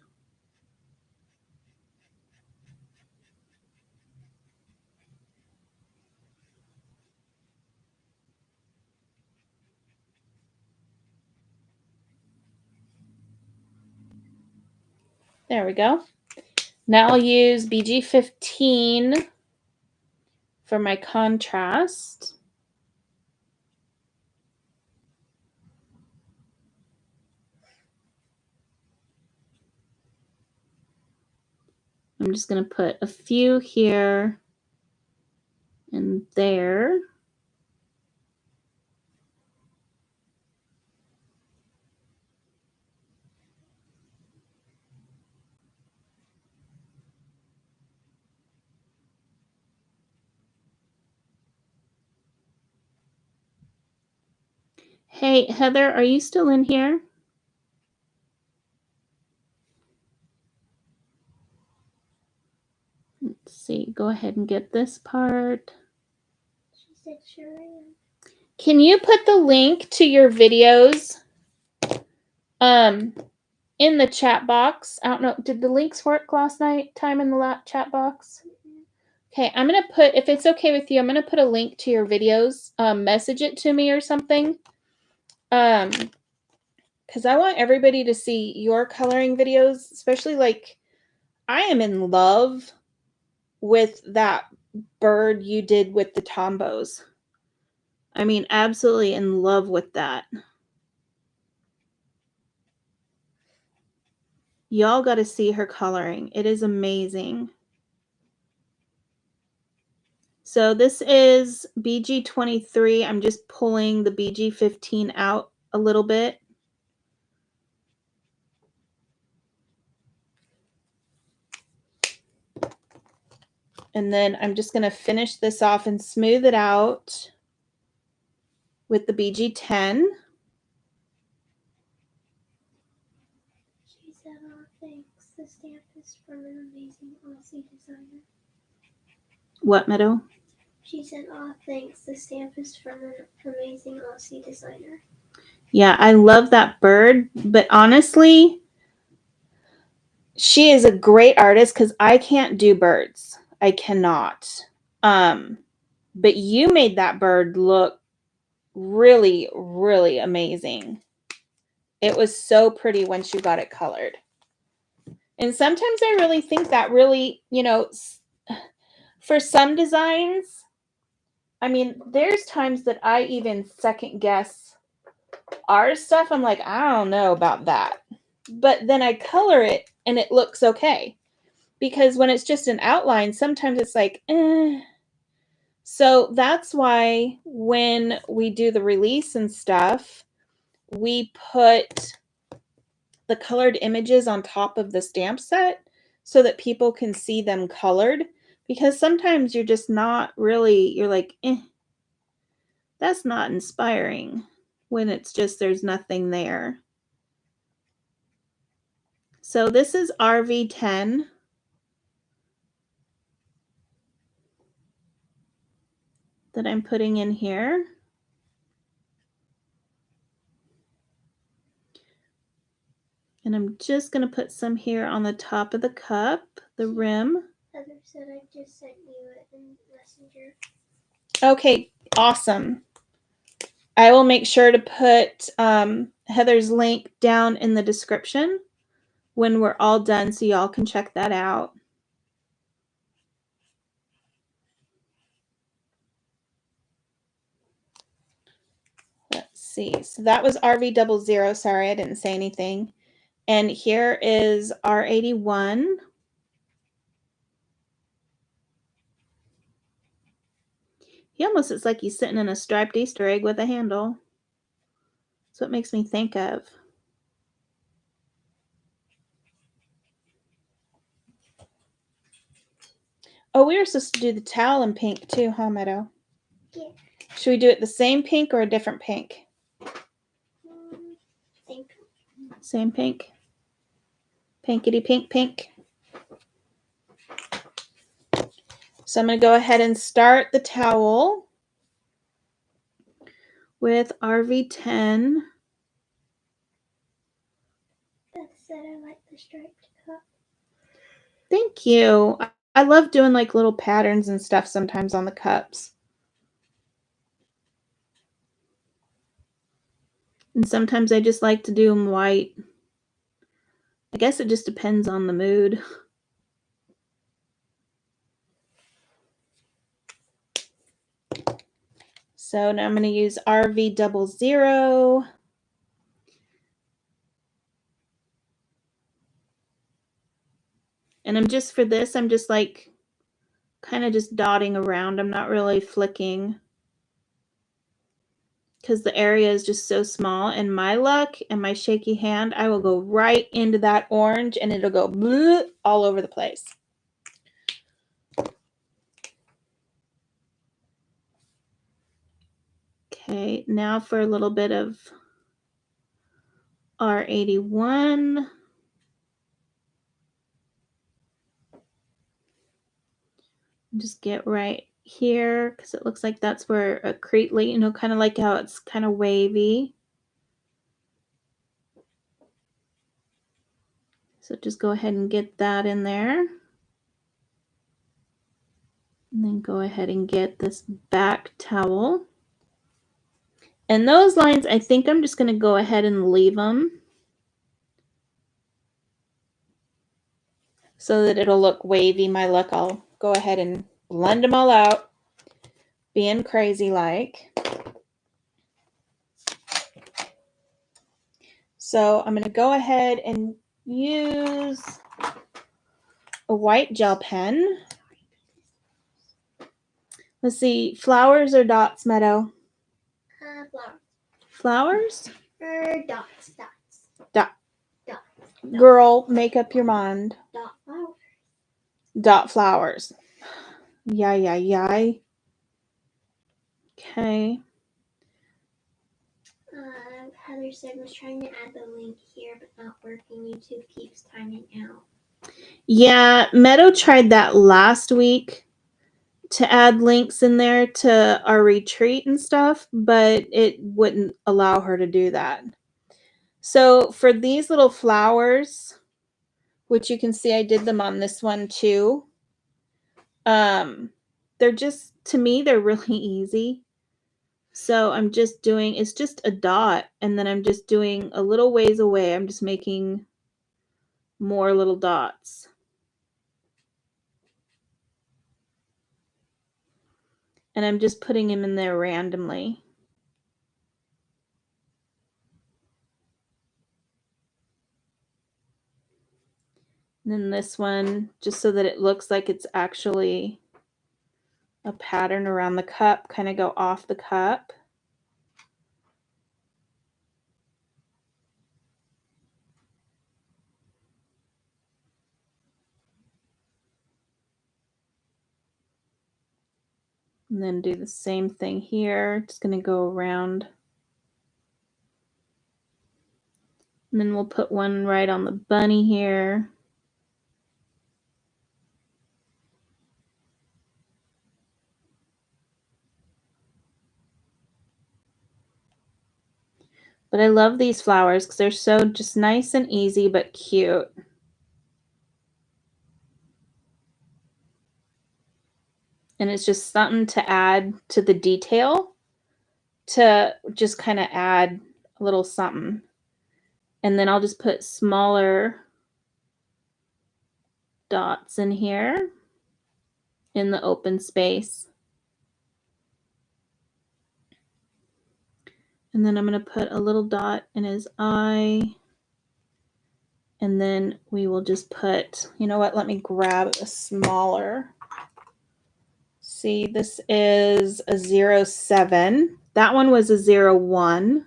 There we go. Now I'll use BG15 for my contrast. I'm just going to put a few here and there. Hey, Heather, are you still in here? Let's see. Go ahead and get this part. She said, sure I am. Can you put the link to your videos in the chat box? I don't know. Did the links work last time in the chat box? Okay, I'm going to put, if it's okay with you, I'm going to put a link to your videos. Message it to me or something. Because I want everybody to see your coloring videos, especially like I am in love with that bird you did with the tombos. I mean, absolutely in love with that. Y'all got to see her coloring. It is amazing. So this is BG23. I'm just pulling the BG15 out a little bit. And then I'm just going to finish this off and smooth it out with the BG10. She said, oh, thanks. The stamp is from an amazing Aussie designer. What, Meadow? She said, oh, thanks. The stamp is from an amazing Aussie designer. Yeah, I love that bird. But honestly, she is a great artist because I can't do birds. I cannot. But you made that bird look really, really amazing. It was so pretty when she got it colored. And sometimes I really think that really, for some designs, I mean, there's times that I even second guess our stuff. I'm like, I don't know about that. But then I color it and it looks okay. Because when it's just an outline, sometimes it's like, eh. So that's why when we do the release and stuff, we put the colored images on top of the stamp set so that people can see them colored. Because sometimes you're just not really, you're like, that's not inspiring when it's just there's nothing there. So this is RV10. That I'm putting in here. And I'm just going to put some here on the top of the cup, the rim. Heather said I just sent you it in Messenger. Okay, awesome. I will make sure to put Heather's link down in the description when we're all done so y'all can check that out. Let's see. So that was RV00. Sorry, I didn't say anything. And here is R81. He almost looks like he's sitting in a striped Easter egg with a handle. That's what it makes me think of. Oh, we were supposed to do the towel in pink too, huh, Meadow? Yeah. Should we do it the same pink or a different pink? Same pink. Same pink. Pinkity pink pink. So I'm going to go ahead and start the towel with RV10. Beth said I like the striped cup. Thank you. I love doing like little patterns and stuff sometimes on the cups. And sometimes I just like to do them white. I guess it just depends on the mood. So now I'm going to use RV00. And I'm just for this, I'm just like kind of just dotting around. I'm not really flicking because the area is just so small. And my luck and my shaky hand, I will go right into that orange and it'll go bleh, all over the place. Okay, now for a little bit of R81. Just get right here because it looks like that's where a cretely, kind of like how it's kind of wavy. So just go ahead and get that in there. And then go ahead and get this back towel. And those lines, I think I'm just going to go ahead and leave them so that it'll look wavy. My luck, I'll go ahead and blend them all out, being crazy like. So I'm going to go ahead and use a white gel pen. Let's see, flowers or dots, Meadow? Flowers. Flowers? Dots. Dot. Girl, make up your mind. Dot flowers. Dot flowers. Yay. Okay. Heather said was trying to add the link here, but not working. YouTube keeps timing out. Yeah, Meadow tried that last week to add links in there to our retreat and stuff, but it wouldn't allow her to do that. So for these little flowers, which you can see I did them on this one too. They're just, to me, they're really easy. So I'm just doing, it's just a dot, and then I'm just doing a little ways away. I'm just making more little dots. And I'm just putting them in there randomly. And then this one, just so that it looks like it's actually a pattern around the cup, kind of go off the cup. And then do the same thing here. Just going to go around. And then we'll put one right on the bunny here. But I love these flowers because they're so just nice and easy but cute. And it's just something to add to the detail, to just kind of add a little something. And then I'll just put smaller dots in here in the open space. And then I'm going to put a little dot in his eye. And then we will just put, you know what, let me grab a smaller. See, this is a 0.7. That one was a 0.1.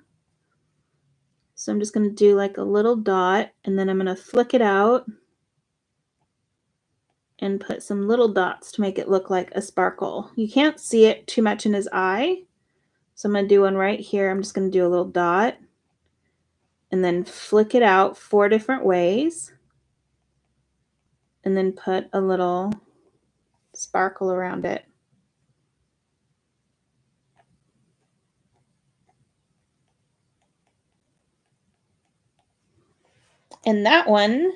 So I'm just going to do like a little dot, and then I'm going to flick it out and put some little dots to make it look like a sparkle. You can't see it too much in his eye. So I'm going to do one right here. I'm just going to do a little dot and then flick it out 4 different ways. And then put a little sparkle around it. And that one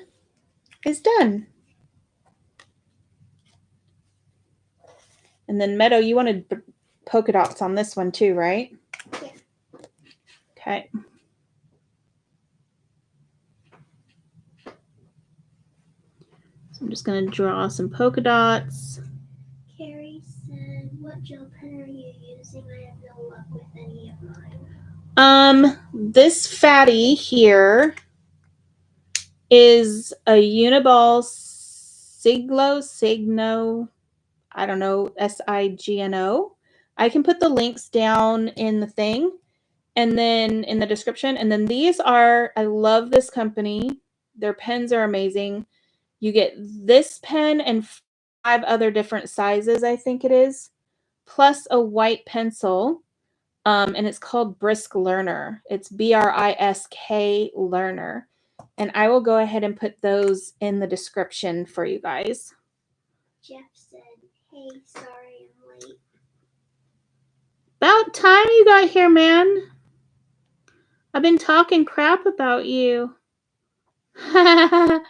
is done. And then Meadow, you wanted polka dots on this one too, right? Yeah. Okay. So I'm just going to draw some polka dots. Carrie said, what gel pen are you using? I have no luck with any of mine. This fatty here is a Uniball Signo, I don't know, Signo. I can put the links down in the thing and then in the description. And then these are, I love this company. Their pens are amazing. You get this pen and 5 other different sizes, I think it is, plus a white pencil. And it's called Brisk Learner. It's Brisk Learner. And I will go ahead and put those in the description for you guys. Jeff said, hey, sorry I'm late. About time you got here, man. I've been talking crap about you. I'm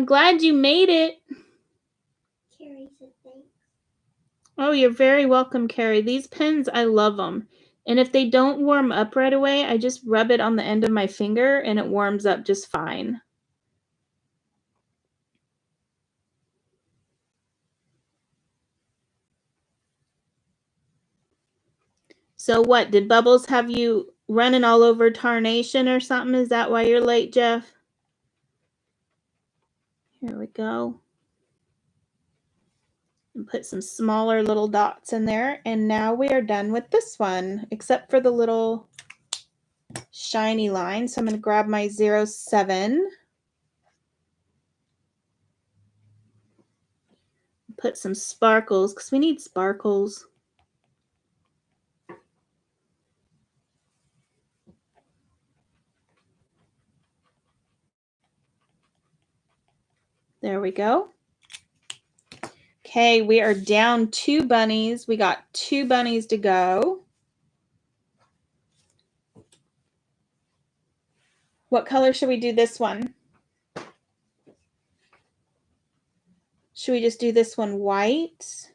glad you made it. Carrie said, thanks. Oh, you're very welcome, Carrie. These pens, I love them. And if they don't warm up right away, I just rub it on the end of my finger and it warms up just fine. So what, did Bubbles have you running all over Tarnation or something? Is that why you're late, Jeff? Here we go. And put some smaller little dots in there. And now we are done with this one, except for the little shiny line. So I'm going to grab my 0.7. Put some sparkles, because we need sparkles. There we go. Okay, we are down 2 bunnies. We got 2 bunnies to go. What color should we do this one? Should we just do this one white?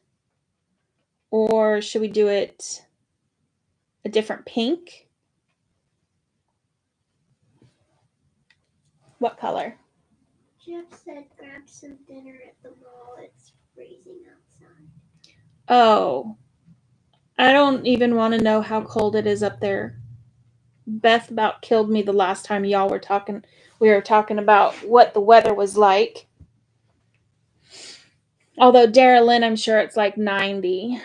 Or should we do it a different pink? What color? Jeff said grab some dinner at the mall. It's freezing outside. Oh, I don't even want to know how cold it is up there. Beth about killed me the last time y'all were talking. We were talking about what the weather was like. Although Darylyn, I'm sure it's like 90.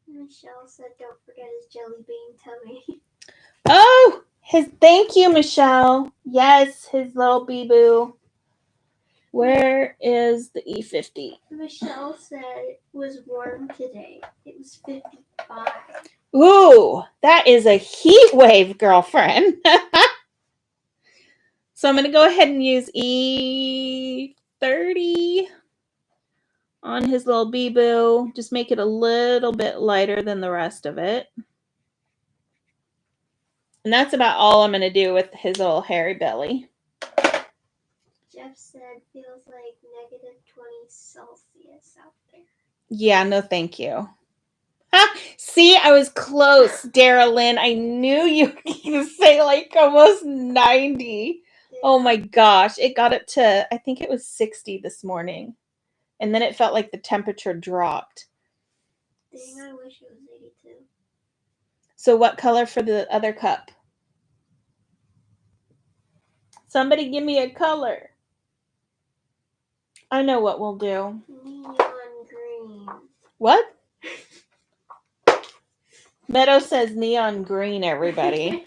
Michelle said don't forget his jelly bean tummy. Oh, thank you, Michelle. Yes, his little bee-boo. Where is the E50? Michelle said it was warm today. It was 55. Ooh, that is a heat wave, girlfriend. So I'm going to go ahead and use E30 on his little bee-boo. Just make it a little bit lighter than the rest of it. And that's about all I'm going to do with his little hairy belly. Jeff said feels like negative 20 Celsius out there. Yeah, no thank you. See, I was close, Darylyn. I knew you were going to say like almost 90. Yeah. Oh my gosh. It got up to, I think it was 60 this morning. And then it felt like the temperature dropped. Dang, I wish it was 82. So what color for the other cup? Somebody give me a color. I know what we'll do. Neon green. What? Meadow says neon green, everybody.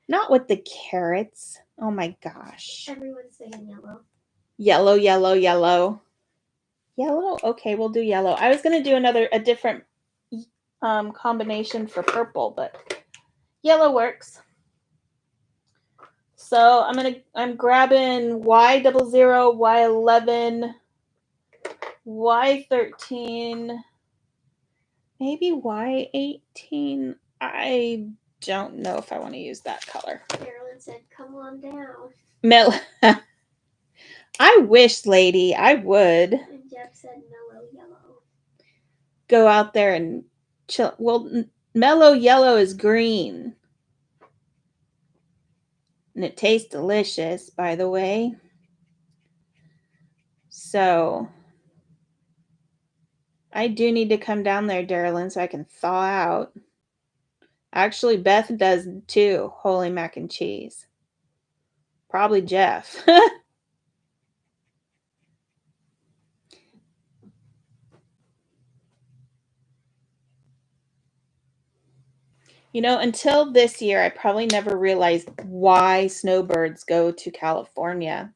Not with the carrots. Oh my gosh. Everyone's saying yellow. Yellow, yellow, yellow. Yellow? Okay, we'll do yellow. I was going to do a different combination for purple, but yellow works. So I'm grabbing Y00, Y11, Y13, maybe Y18. I don't know if I want to use that color. Carolyn said, come on down. I wish, lady, I would. And Jeff said mellow yellow. Go out there and chill. Well, mellow yellow is green. And it tastes delicious, by the way. So I do need to come down there, Darylyn, so I can thaw out. Actually, Beth does too. Holy mac and cheese. Probably Jeff. You know, until this year, I probably never realized why snowbirds go to California.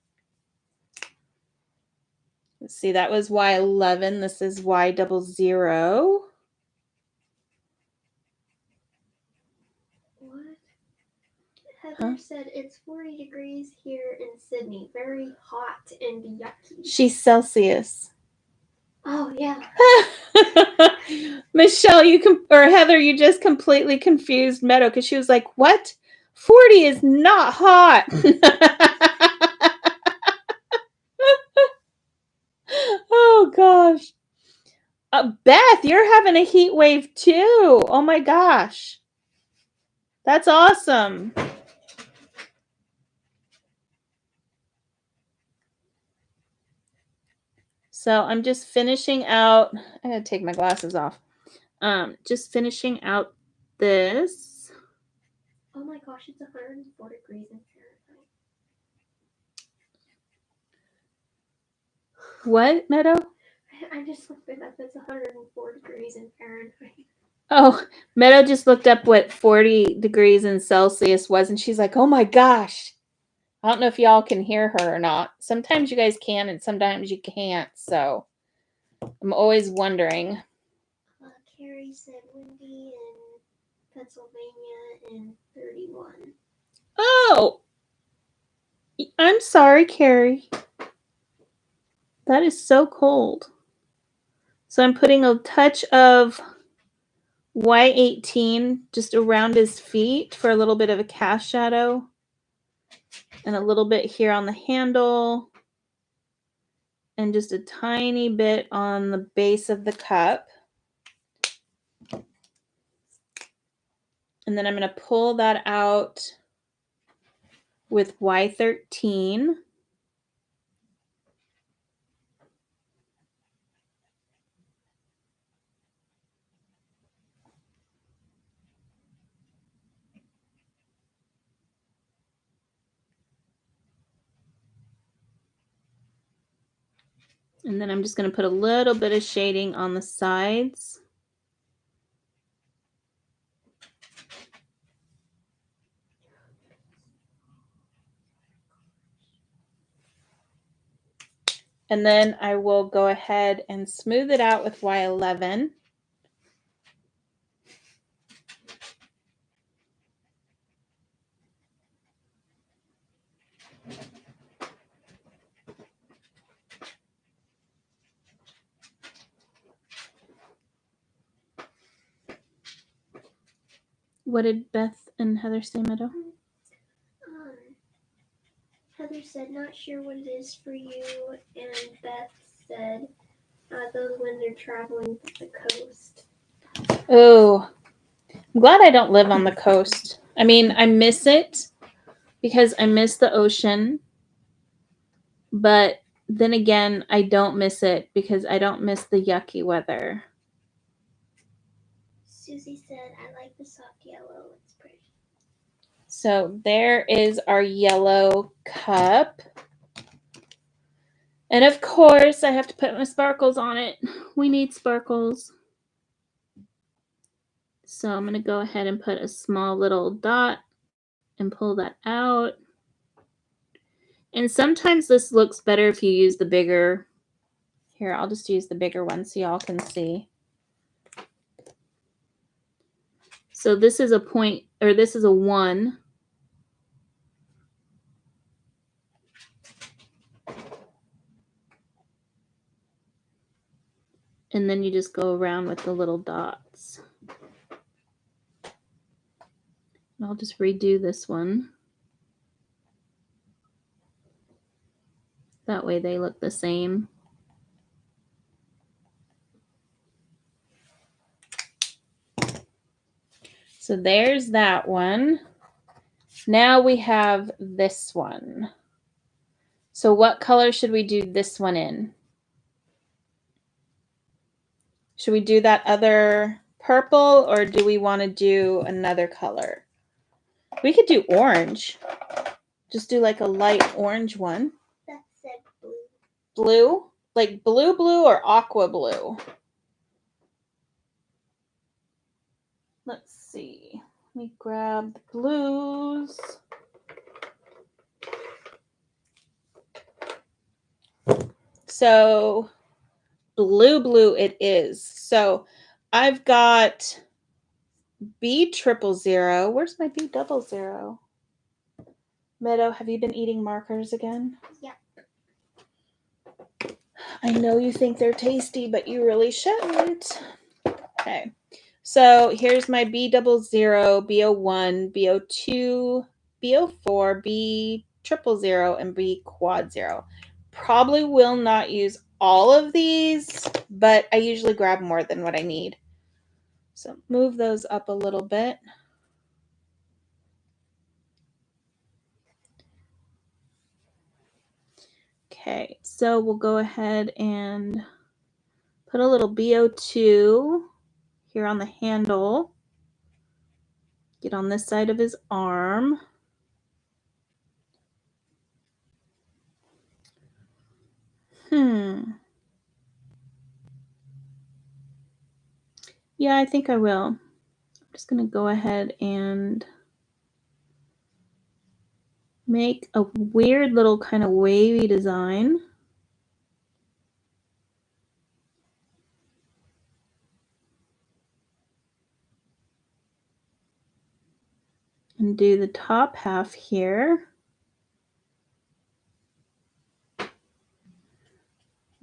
Let's see, that was Y11. This is Y00. What? Heather said it's 40 degrees here in Sydney. Very hot and yucky. She's Celsius. Oh, yeah. Michelle, Heather, you just completely confused Meadow because she was like, what? 40 is not hot. Oh, gosh. Beth, you're having a heat wave too. Oh, my gosh. That's awesome. So I'm just finishing out. I gotta take my glasses off. Just finishing out this. Oh my gosh, it's 104 degrees in Fahrenheit. What, Meadow? I just looked it up. It's 104 degrees in Fahrenheit. Oh, Meadow just looked up what 40 degrees in Celsius was, and she's like, oh my gosh. I don't know if y'all can hear her or not. Sometimes you guys can, and sometimes you can't, so I'm always wondering. Carrie said windy in Pennsylvania in 31. Oh, I'm sorry, Carrie. That is so cold. So I'm putting a touch of Y18 just around his feet for a little bit of a cast shadow. and a little bit here on the handle, and just a tiny bit on the base of the cup. And then I'm going to pull that out with Y13. And then I'm just going to put a little bit of shading on the sides. And then I will go ahead and smooth it out with Y11. What did Beth and Heather say, Meadow? Heather said, not sure what it is for you, and Beth said, those when they're traveling to the coast. Oh, I'm glad I don't live on the coast. I mean, I miss it because I miss the ocean, but then again, I don't miss it because I don't miss the yucky weather. Susie said, I like the soft yellow. It's pretty. So there is our yellow cup. And of course, I have to put my sparkles on it. We need sparkles. So I'm going to go ahead and put a small little dot and pull that out. And sometimes this looks better if you use the bigger. Here, I'll just use the bigger one so y'all can see. So this is a point, or this is a 1. And then you just go around with the little dots. And I'll just redo this one. That way they look the same. So there's that one. Now we have this one. So what color should we do this one in? Should we do that other purple, or do we want to do another color? We could do orange. Just do like a light orange one. That said blue. Blue? Like blue or aqua blue? Let's see. Let me grab the blues. So blue it is. So I've got B000. Where's my B00? Meadow, have you been eating markers again? Yep. I know you think they're tasty, but you really shouldn't. Okay. So here's my B00, B01, B02, B04, B000, and B quad 0. Probably will not use all of these, but I usually grab more than what I need. So move those up a little bit. Okay, so we'll go ahead and put a little B02 here on the handle. Get on this side of his arm. Yeah, I think I will. I'm just going to go ahead and make a weird little kind of wavy design. And do the top half here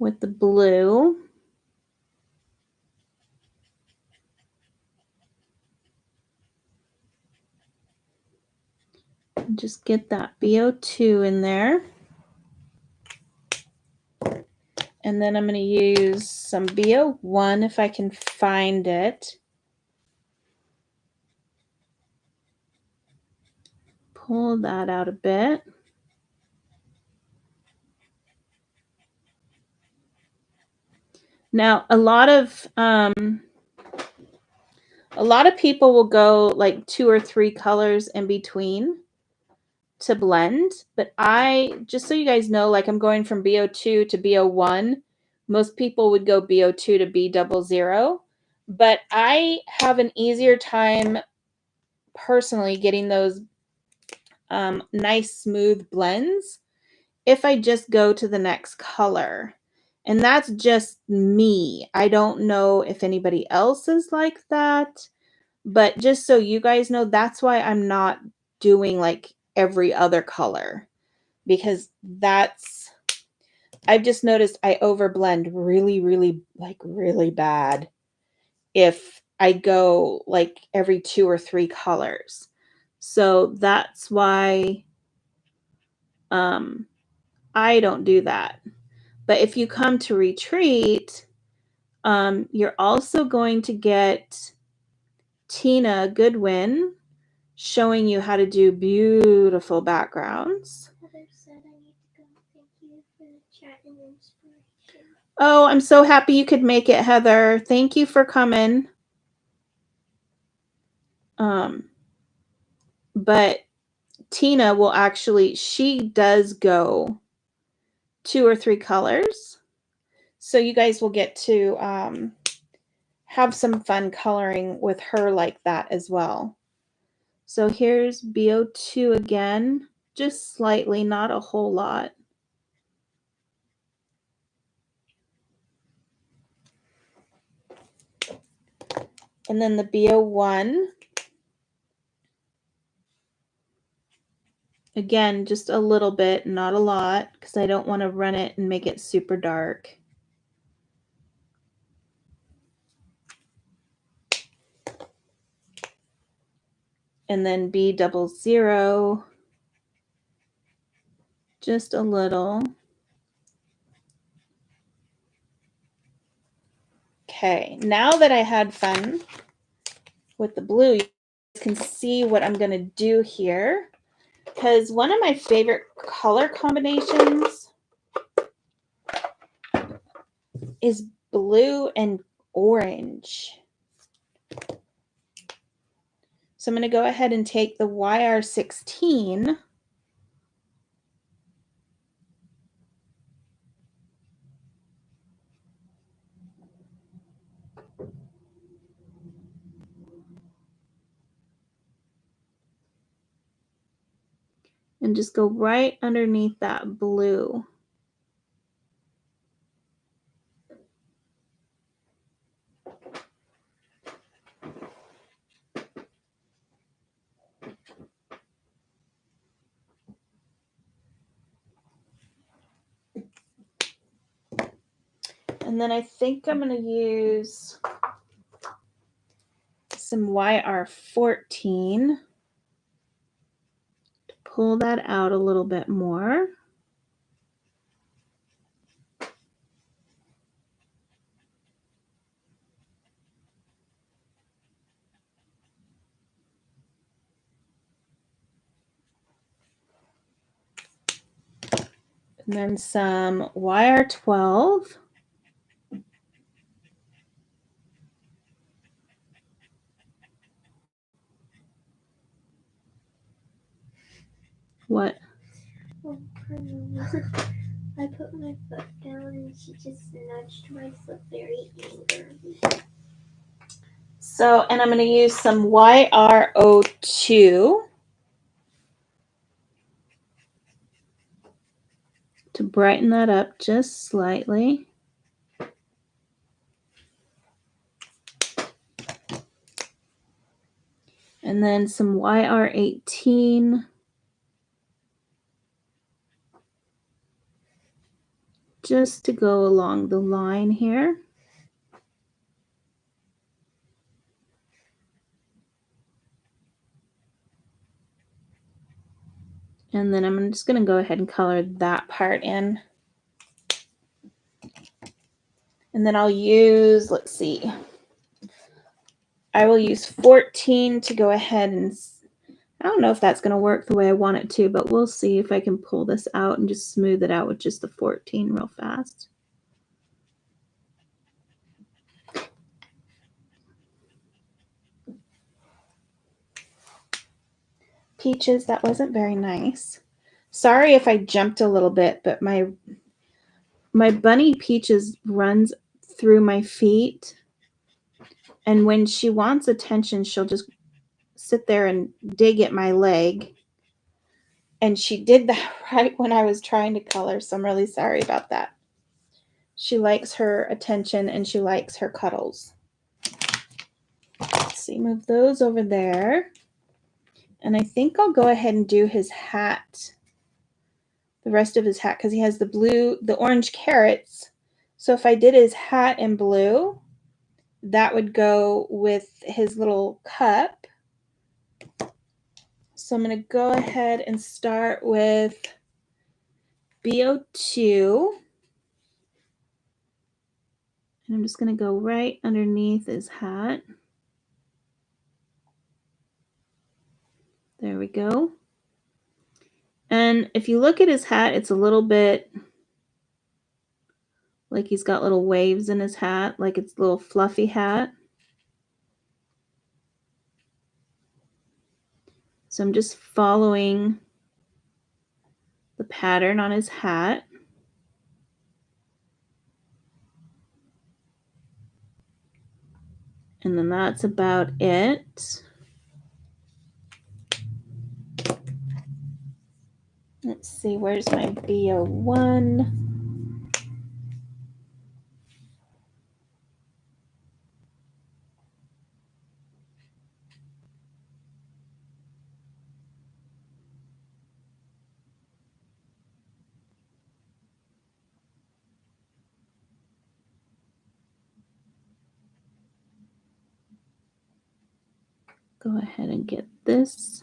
with the blue. just get that BO2 in there. And then I'm going to use some BO1 if I can find it. Pull that out a bit. Now, a lot of people will go like 2 or 3 colors in between to blend, but just so you guys know, like I'm going from BO2 to BO1. Most people would go BO2 to B00, but I have an easier time personally getting those nice smooth blends if I just go to the next color. And that's just me. I don't know if anybody else is like that, but just so you guys know, that's why I'm not doing like every other color, because I've just noticed I overblend really, really, like really bad if I go like every 2 or 3 colors. So that's why I don't do that. But if you come to retreat, you're also going to get Tina Goodwin showing you how to do beautiful backgrounds. Heather said I need to go. Thank you for the chat and inspiration. Oh, I'm so happy you could make it, Heather. Thank you for coming. But Tina will actually, she does go 2 or 3 colors. So you guys will get to have some fun coloring with her like that as well. So here's BO2 again, just slightly, not a whole lot. And then the BO1, again, just a little bit, not a lot, because I don't want to run it and make it super dark. And then B00, just a little. Okay, now that I had fun with the blue, you can see what I'm going to do here, because one of my favorite color combinations is blue and orange. So I'm going to go ahead and take the YR16 and just go right underneath that blue. And then I think I'm going to use some YR14 to pull that out a little bit more. And then some YR12. What? Oh, I put my foot down and she just nudged my foot very angrily. So, and I'm going to use some YRO2 to brighten that up just slightly. And then some YR18 just to go along the line here. And then I'm just going to go ahead and color that part in. And then I'll use, let's see, I will use 14 to go ahead and, I don't know if that's going to work the way I want it to, but we'll see if I can pull this out and just smooth it out with just the 14 real fast. Peaches, that wasn't very nice. Sorry if I jumped a little bit, but my bunny Peaches runs through my feet, and when she wants attention, she'll just sit there and dig at my leg. And she did that right when I was trying to color, so I'm really sorry about that. She likes her attention and she likes her cuddles. Let's see, move those over there. And I think I'll go ahead and do his hat, the rest of his hat, because he has the orange carrots. So if I did his hat in blue, that would go with his little cup. So I'm going to go ahead and start with BO2. And I'm just going to go right underneath his hat. There we go. And if you look at his hat, it's a little bit like he's got little waves in his hat, like it's a little fluffy hat. So I'm just following the pattern on his hat. And then that's about it. Let's see, where's my BO1? Go ahead and get this.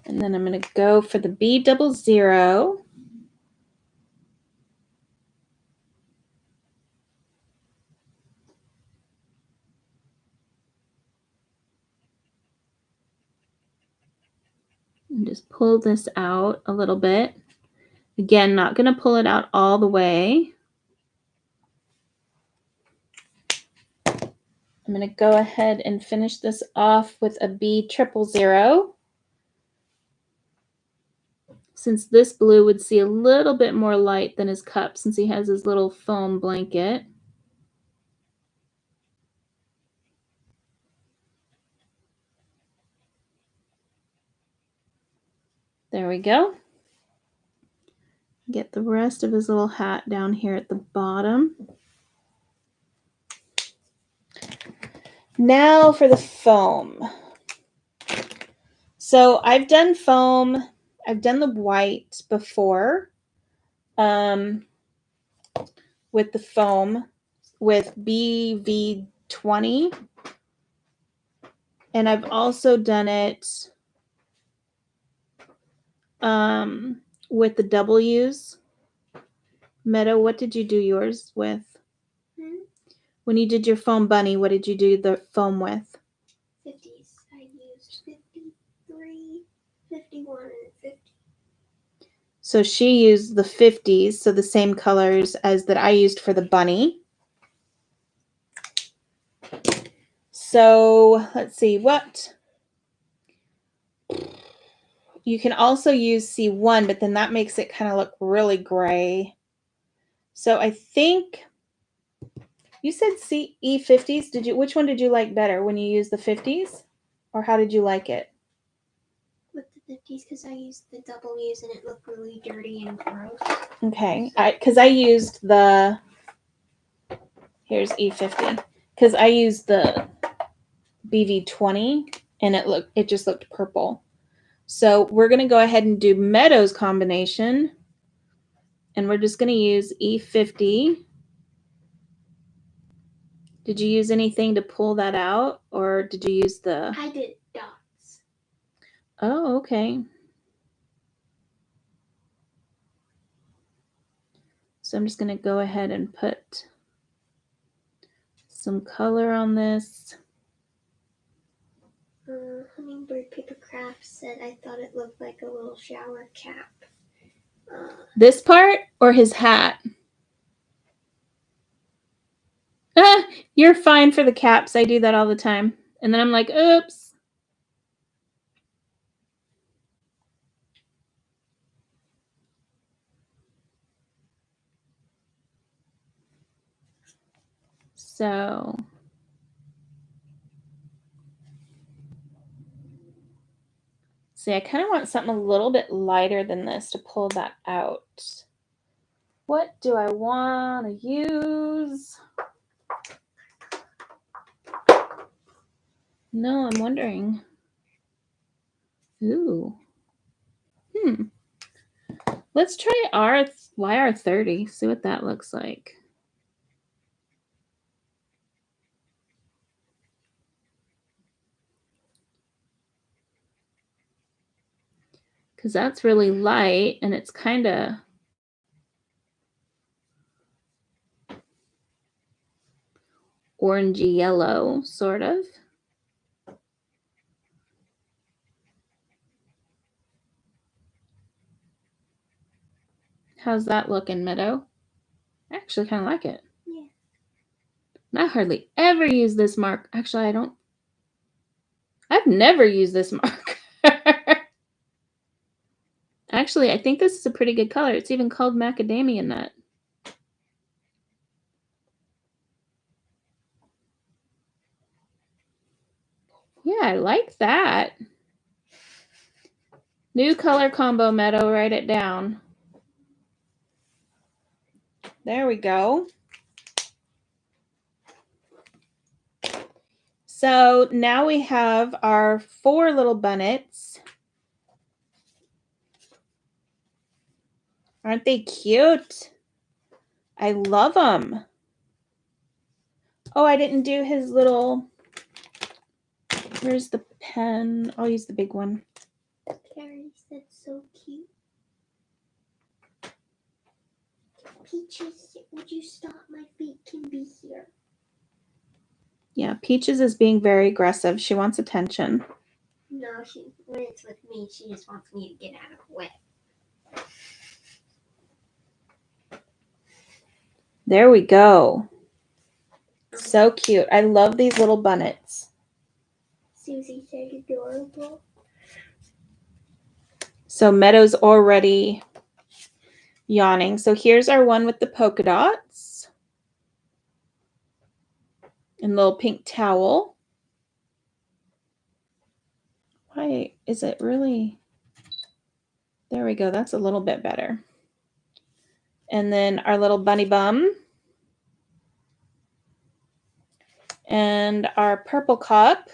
And then I'm going to go for the B00. And just pull this out a little bit. Again, not going to pull it out all the way. I'm going to go ahead and finish this off with a B000. Since this blue would see a little bit more light than his cup, since he has his little foam blanket. There we go. Get the rest of his little hat down here at the bottom. Now for the foam. So I've done foam. I've done the white before with the foam with BV20. And I've also done it with the W's. Meadow, what did you do yours with? When you did your foam bunny, what did you do the foam with? 50s. I used 53, 51, and 50. So she used the 50s, so the same colors as that I used for the bunny. So let's see what. You can also use C1, but then that makes it kind of look really gray. So I think you said E50s. Did you? Which one did you like better, when you used the 50s, or how did you like it? With the 50s, because I used the W's and it looked really dirty and gross. Okay, because I used the. Here's E50, because I used the BV20 and it just looked purple. So we're going to go ahead and do Meadows combination, and we're just going to use E50 Did you use anything to pull that out, or did you use the... I did dots. Oh, okay. So I'm just going to go ahead and put some color on this. Hummingbird Paper Craft said I thought it looked like a little shower cap. This part or his hat? You're fine for the caps. I do that all the time. And then I'm like, oops. So see, I kind of want something a little bit lighter than this to pull that out. What do I want to use? No, I'm wondering. Ooh. Let's try our YR30, see what that looks like. Because that's really light and it's kind of orangey yellow, sort of. How's that looking, Meadow? I actually kind of like it. Yeah. And I hardly ever use this mark. Actually, I've never used this mark. Actually, I think this is a pretty good color. It's even called macadamia nut. Yeah, I like that. New color combo, Meadow, write it down. There we go. So now we have our 4 little bunnets. Aren't they cute? I love them. Oh, I didn't do his little... Where's the pen? I'll use the big one. Carrie said so cute. Peaches, would you stop? My feet can be here. Yeah, Peaches is being very aggressive. She wants attention. No, when it's with me, she just wants me to get out of the way. There we go. So cute. I love these little bunnets. Susie said adorable. So Meadow's already yawning. So here's our one with the polka dots. And little pink towel. Why is it really... There we go. That's a little bit better. And then our little bunny bum. And our purple cup.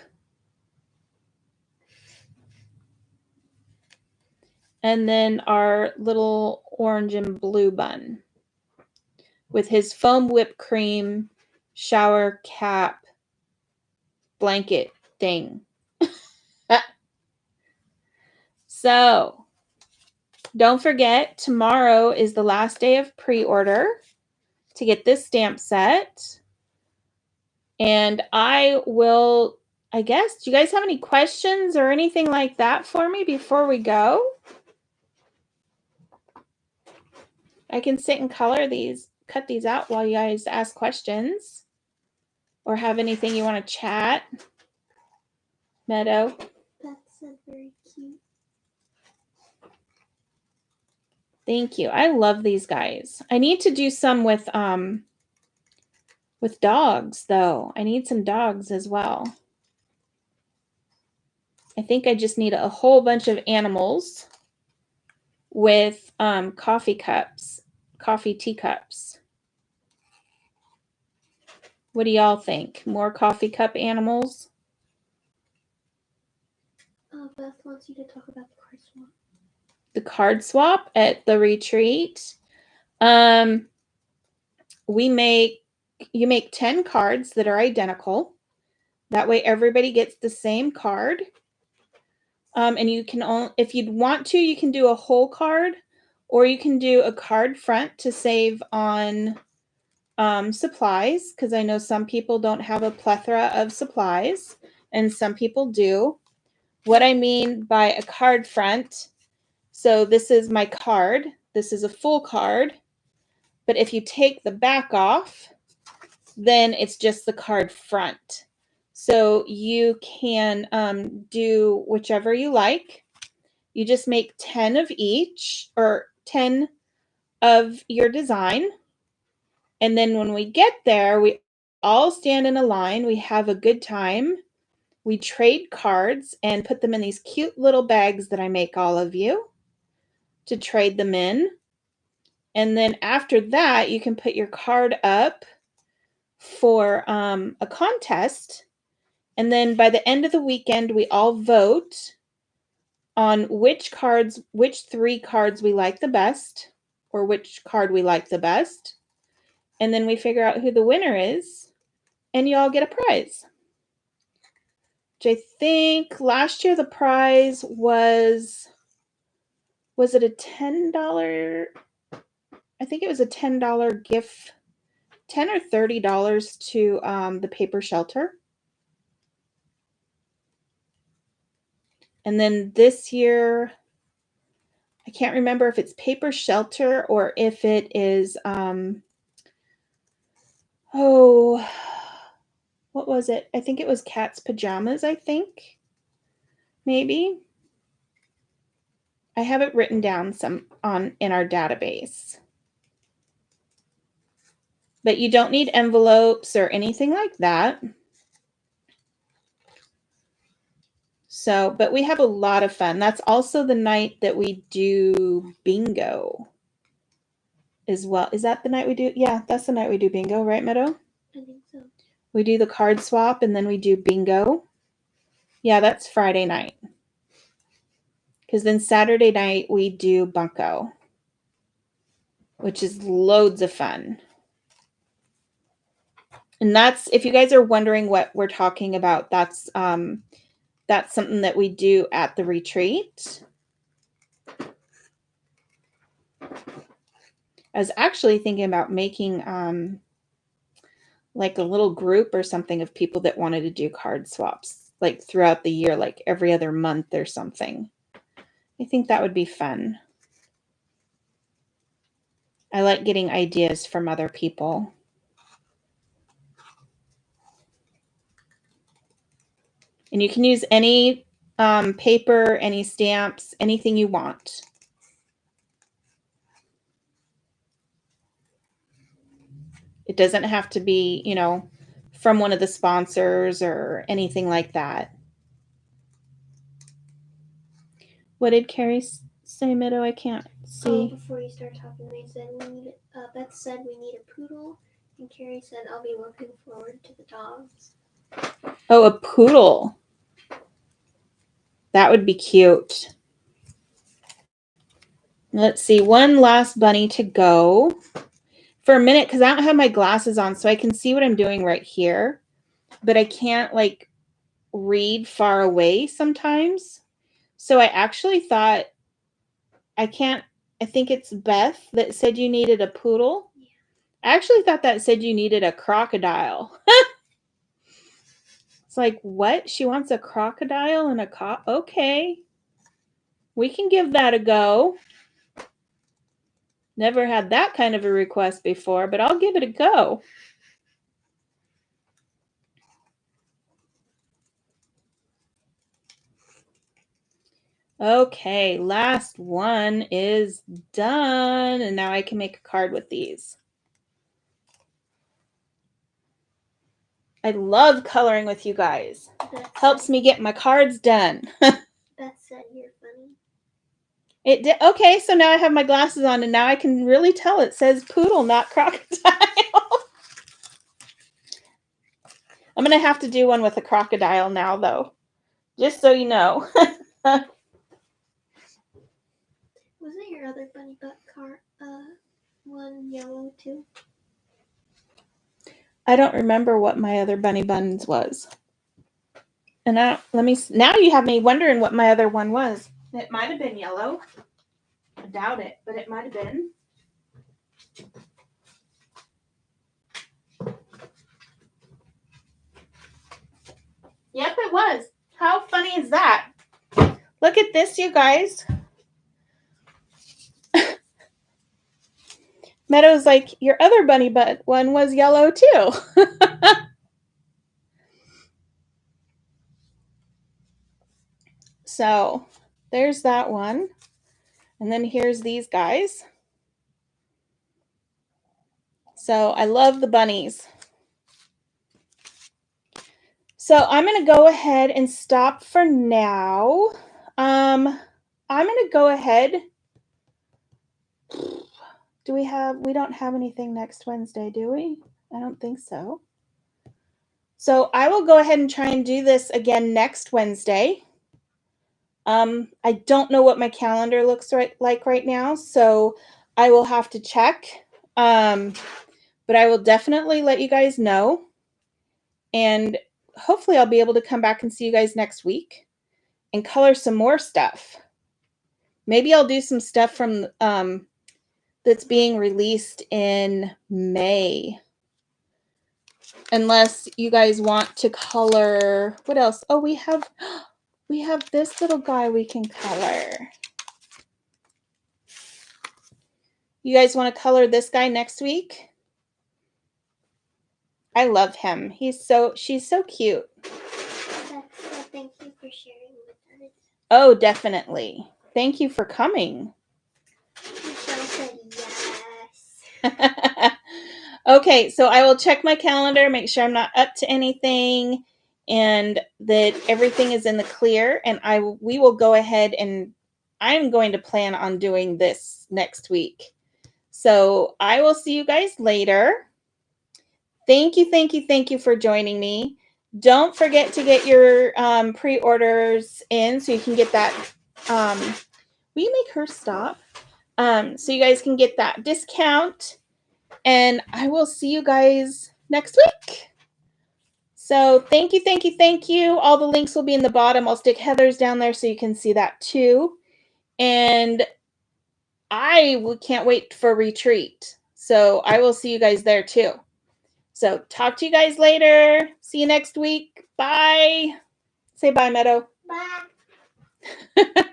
And then our little orange and blue bun with his foam whipped cream shower cap blanket thing. So don't forget, tomorrow is the last day of pre-order to get this stamp set. And I guess, do you guys have any questions or anything like that for me before we go? I can sit and color these, cut these out while you guys ask questions or have anything you want to chat. Meadow. That's very cute. Thank you. I love these guys. I need to do some with dogs though. I need some dogs as well. I think I just need a whole bunch of animals with coffee teacups. What do y'all think? More coffee cup animals? Beth wants you to talk about the card swap. The card swap at the retreat. We make you make 10 cards that are identical. That way everybody gets the same card. And you can only, if you'd want to, you can do a whole card, or you can do a card front to save on supplies, because I know some people don't have a plethora of supplies and some people do. What I mean by a card front, so this is my card. This is a full card, but if you take the back off, then it's just the card front. So you can do whichever you like. You just make 10 of each, or 10 of your design. And then when we get there, we all stand in a line. We have a good time. We trade cards and put them in these cute little bags that I make all of you to trade them in. And then after that, you can put your card up for a contest. And then by the end of the weekend, we all vote on which 3 cards we like the best, or which card we like the best. And then we figure out who the winner is, and you all get a prize. Which I think last year the prize was it a $10? I think it was a $10 gift, $10 or $30 to the paper shelter. And then this year, I can't remember if it's paper shelter or if it is, what was it? I think it was cat's pajamas, I think. Maybe. I have it written down in our database. But you don't need envelopes or anything like that. So, but we have a lot of fun. That's also the night that we do bingo as well. Is that the night we do? Yeah, that's the night we do bingo, right, Meadow? I think so. We do the card swap and then we do bingo. Yeah, that's Friday night. Because then Saturday night we do bunco, which is loads of fun. And that's, if you guys are wondering what we're talking about, that's something that we do at the retreat. I was actually thinking about making like a little group or something of people that wanted to do card swaps, like throughout the year, like every other month or something. I think that would be fun. I like getting ideas from other people. And you can use any paper, any stamps, anything you want. It doesn't have to be, from one of the sponsors or anything like that. What did Carrie say, Meadow? I can't see. Oh, before you start talking, they said Beth said we need a poodle, and Carrie said I'll be looking forward to the dogs. Oh, a poodle. That would be cute. Let's see, one last bunny to go. For a minute, because I don't have my glasses on, so I can see what I'm doing right here, but I can't like read far away sometimes. So I actually thought, I think it's Beth that said you needed a poodle. Yeah. I actually thought that said you needed a crocodile. It's like, what? She wants a crocodile and a okay. We can give that a go. Never had that kind of a request before, but I'll give it a go. Okay, last one is done. And now I can make a card with these. I love coloring with you guys. Helps me get my cards done. Beth said you're funny. It did. Okay, so now I have my glasses on and now I can really tell it says poodle, not crocodile. I'm going to have to do one with a crocodile now, though. Just so you know. Wasn't your other bunny butt card one yellow too? I don't remember what my other bunny buns was. And now you have me wondering what my other one was. It might have been yellow. I doubt it, but it might have been. Yep, it was. How funny is that? Look at this, you guys. Meadow's like, your other bunny butt one was yellow too. So there's that one. And then here's these guys. So I love the bunnies. So I'm going to go ahead and stop for now. I'm going to go ahead. We don't have anything next Wednesday, do we? I don't think so. So I will go ahead and try and do this again next Wednesday. I don't know what my calendar looks like right now, so I will have to check. But I will definitely let you guys know. And hopefully I'll be able to come back and see you guys next week and color some more stuff. Maybe I'll do some stuff from that's being released in May. Unless you guys want to color, what else? Oh, we have this little guy we can color. You guys want to color this guy next week? I love him. She's so cute. Thank you for sharing with us. Oh, definitely. Thank you for coming. Michelle said yes. Okay, so I will check my calendar, make sure I'm not up to anything, and that everything is in the clear. And we will go ahead, and I'm going to plan on doing this next week. So I will see you guys later. Thank you for joining me. Don't forget to get your pre-orders in so you can get that. Will you make her stop? So you guys can get that discount. And I will see you guys next week. So thank you. All the links will be in the bottom. I'll stick Heather's down there so you can see that too. And I can't wait for retreat. So I will see you guys there too. So talk to you guys later. See you next week. Bye. Say bye, Meadow. Bye.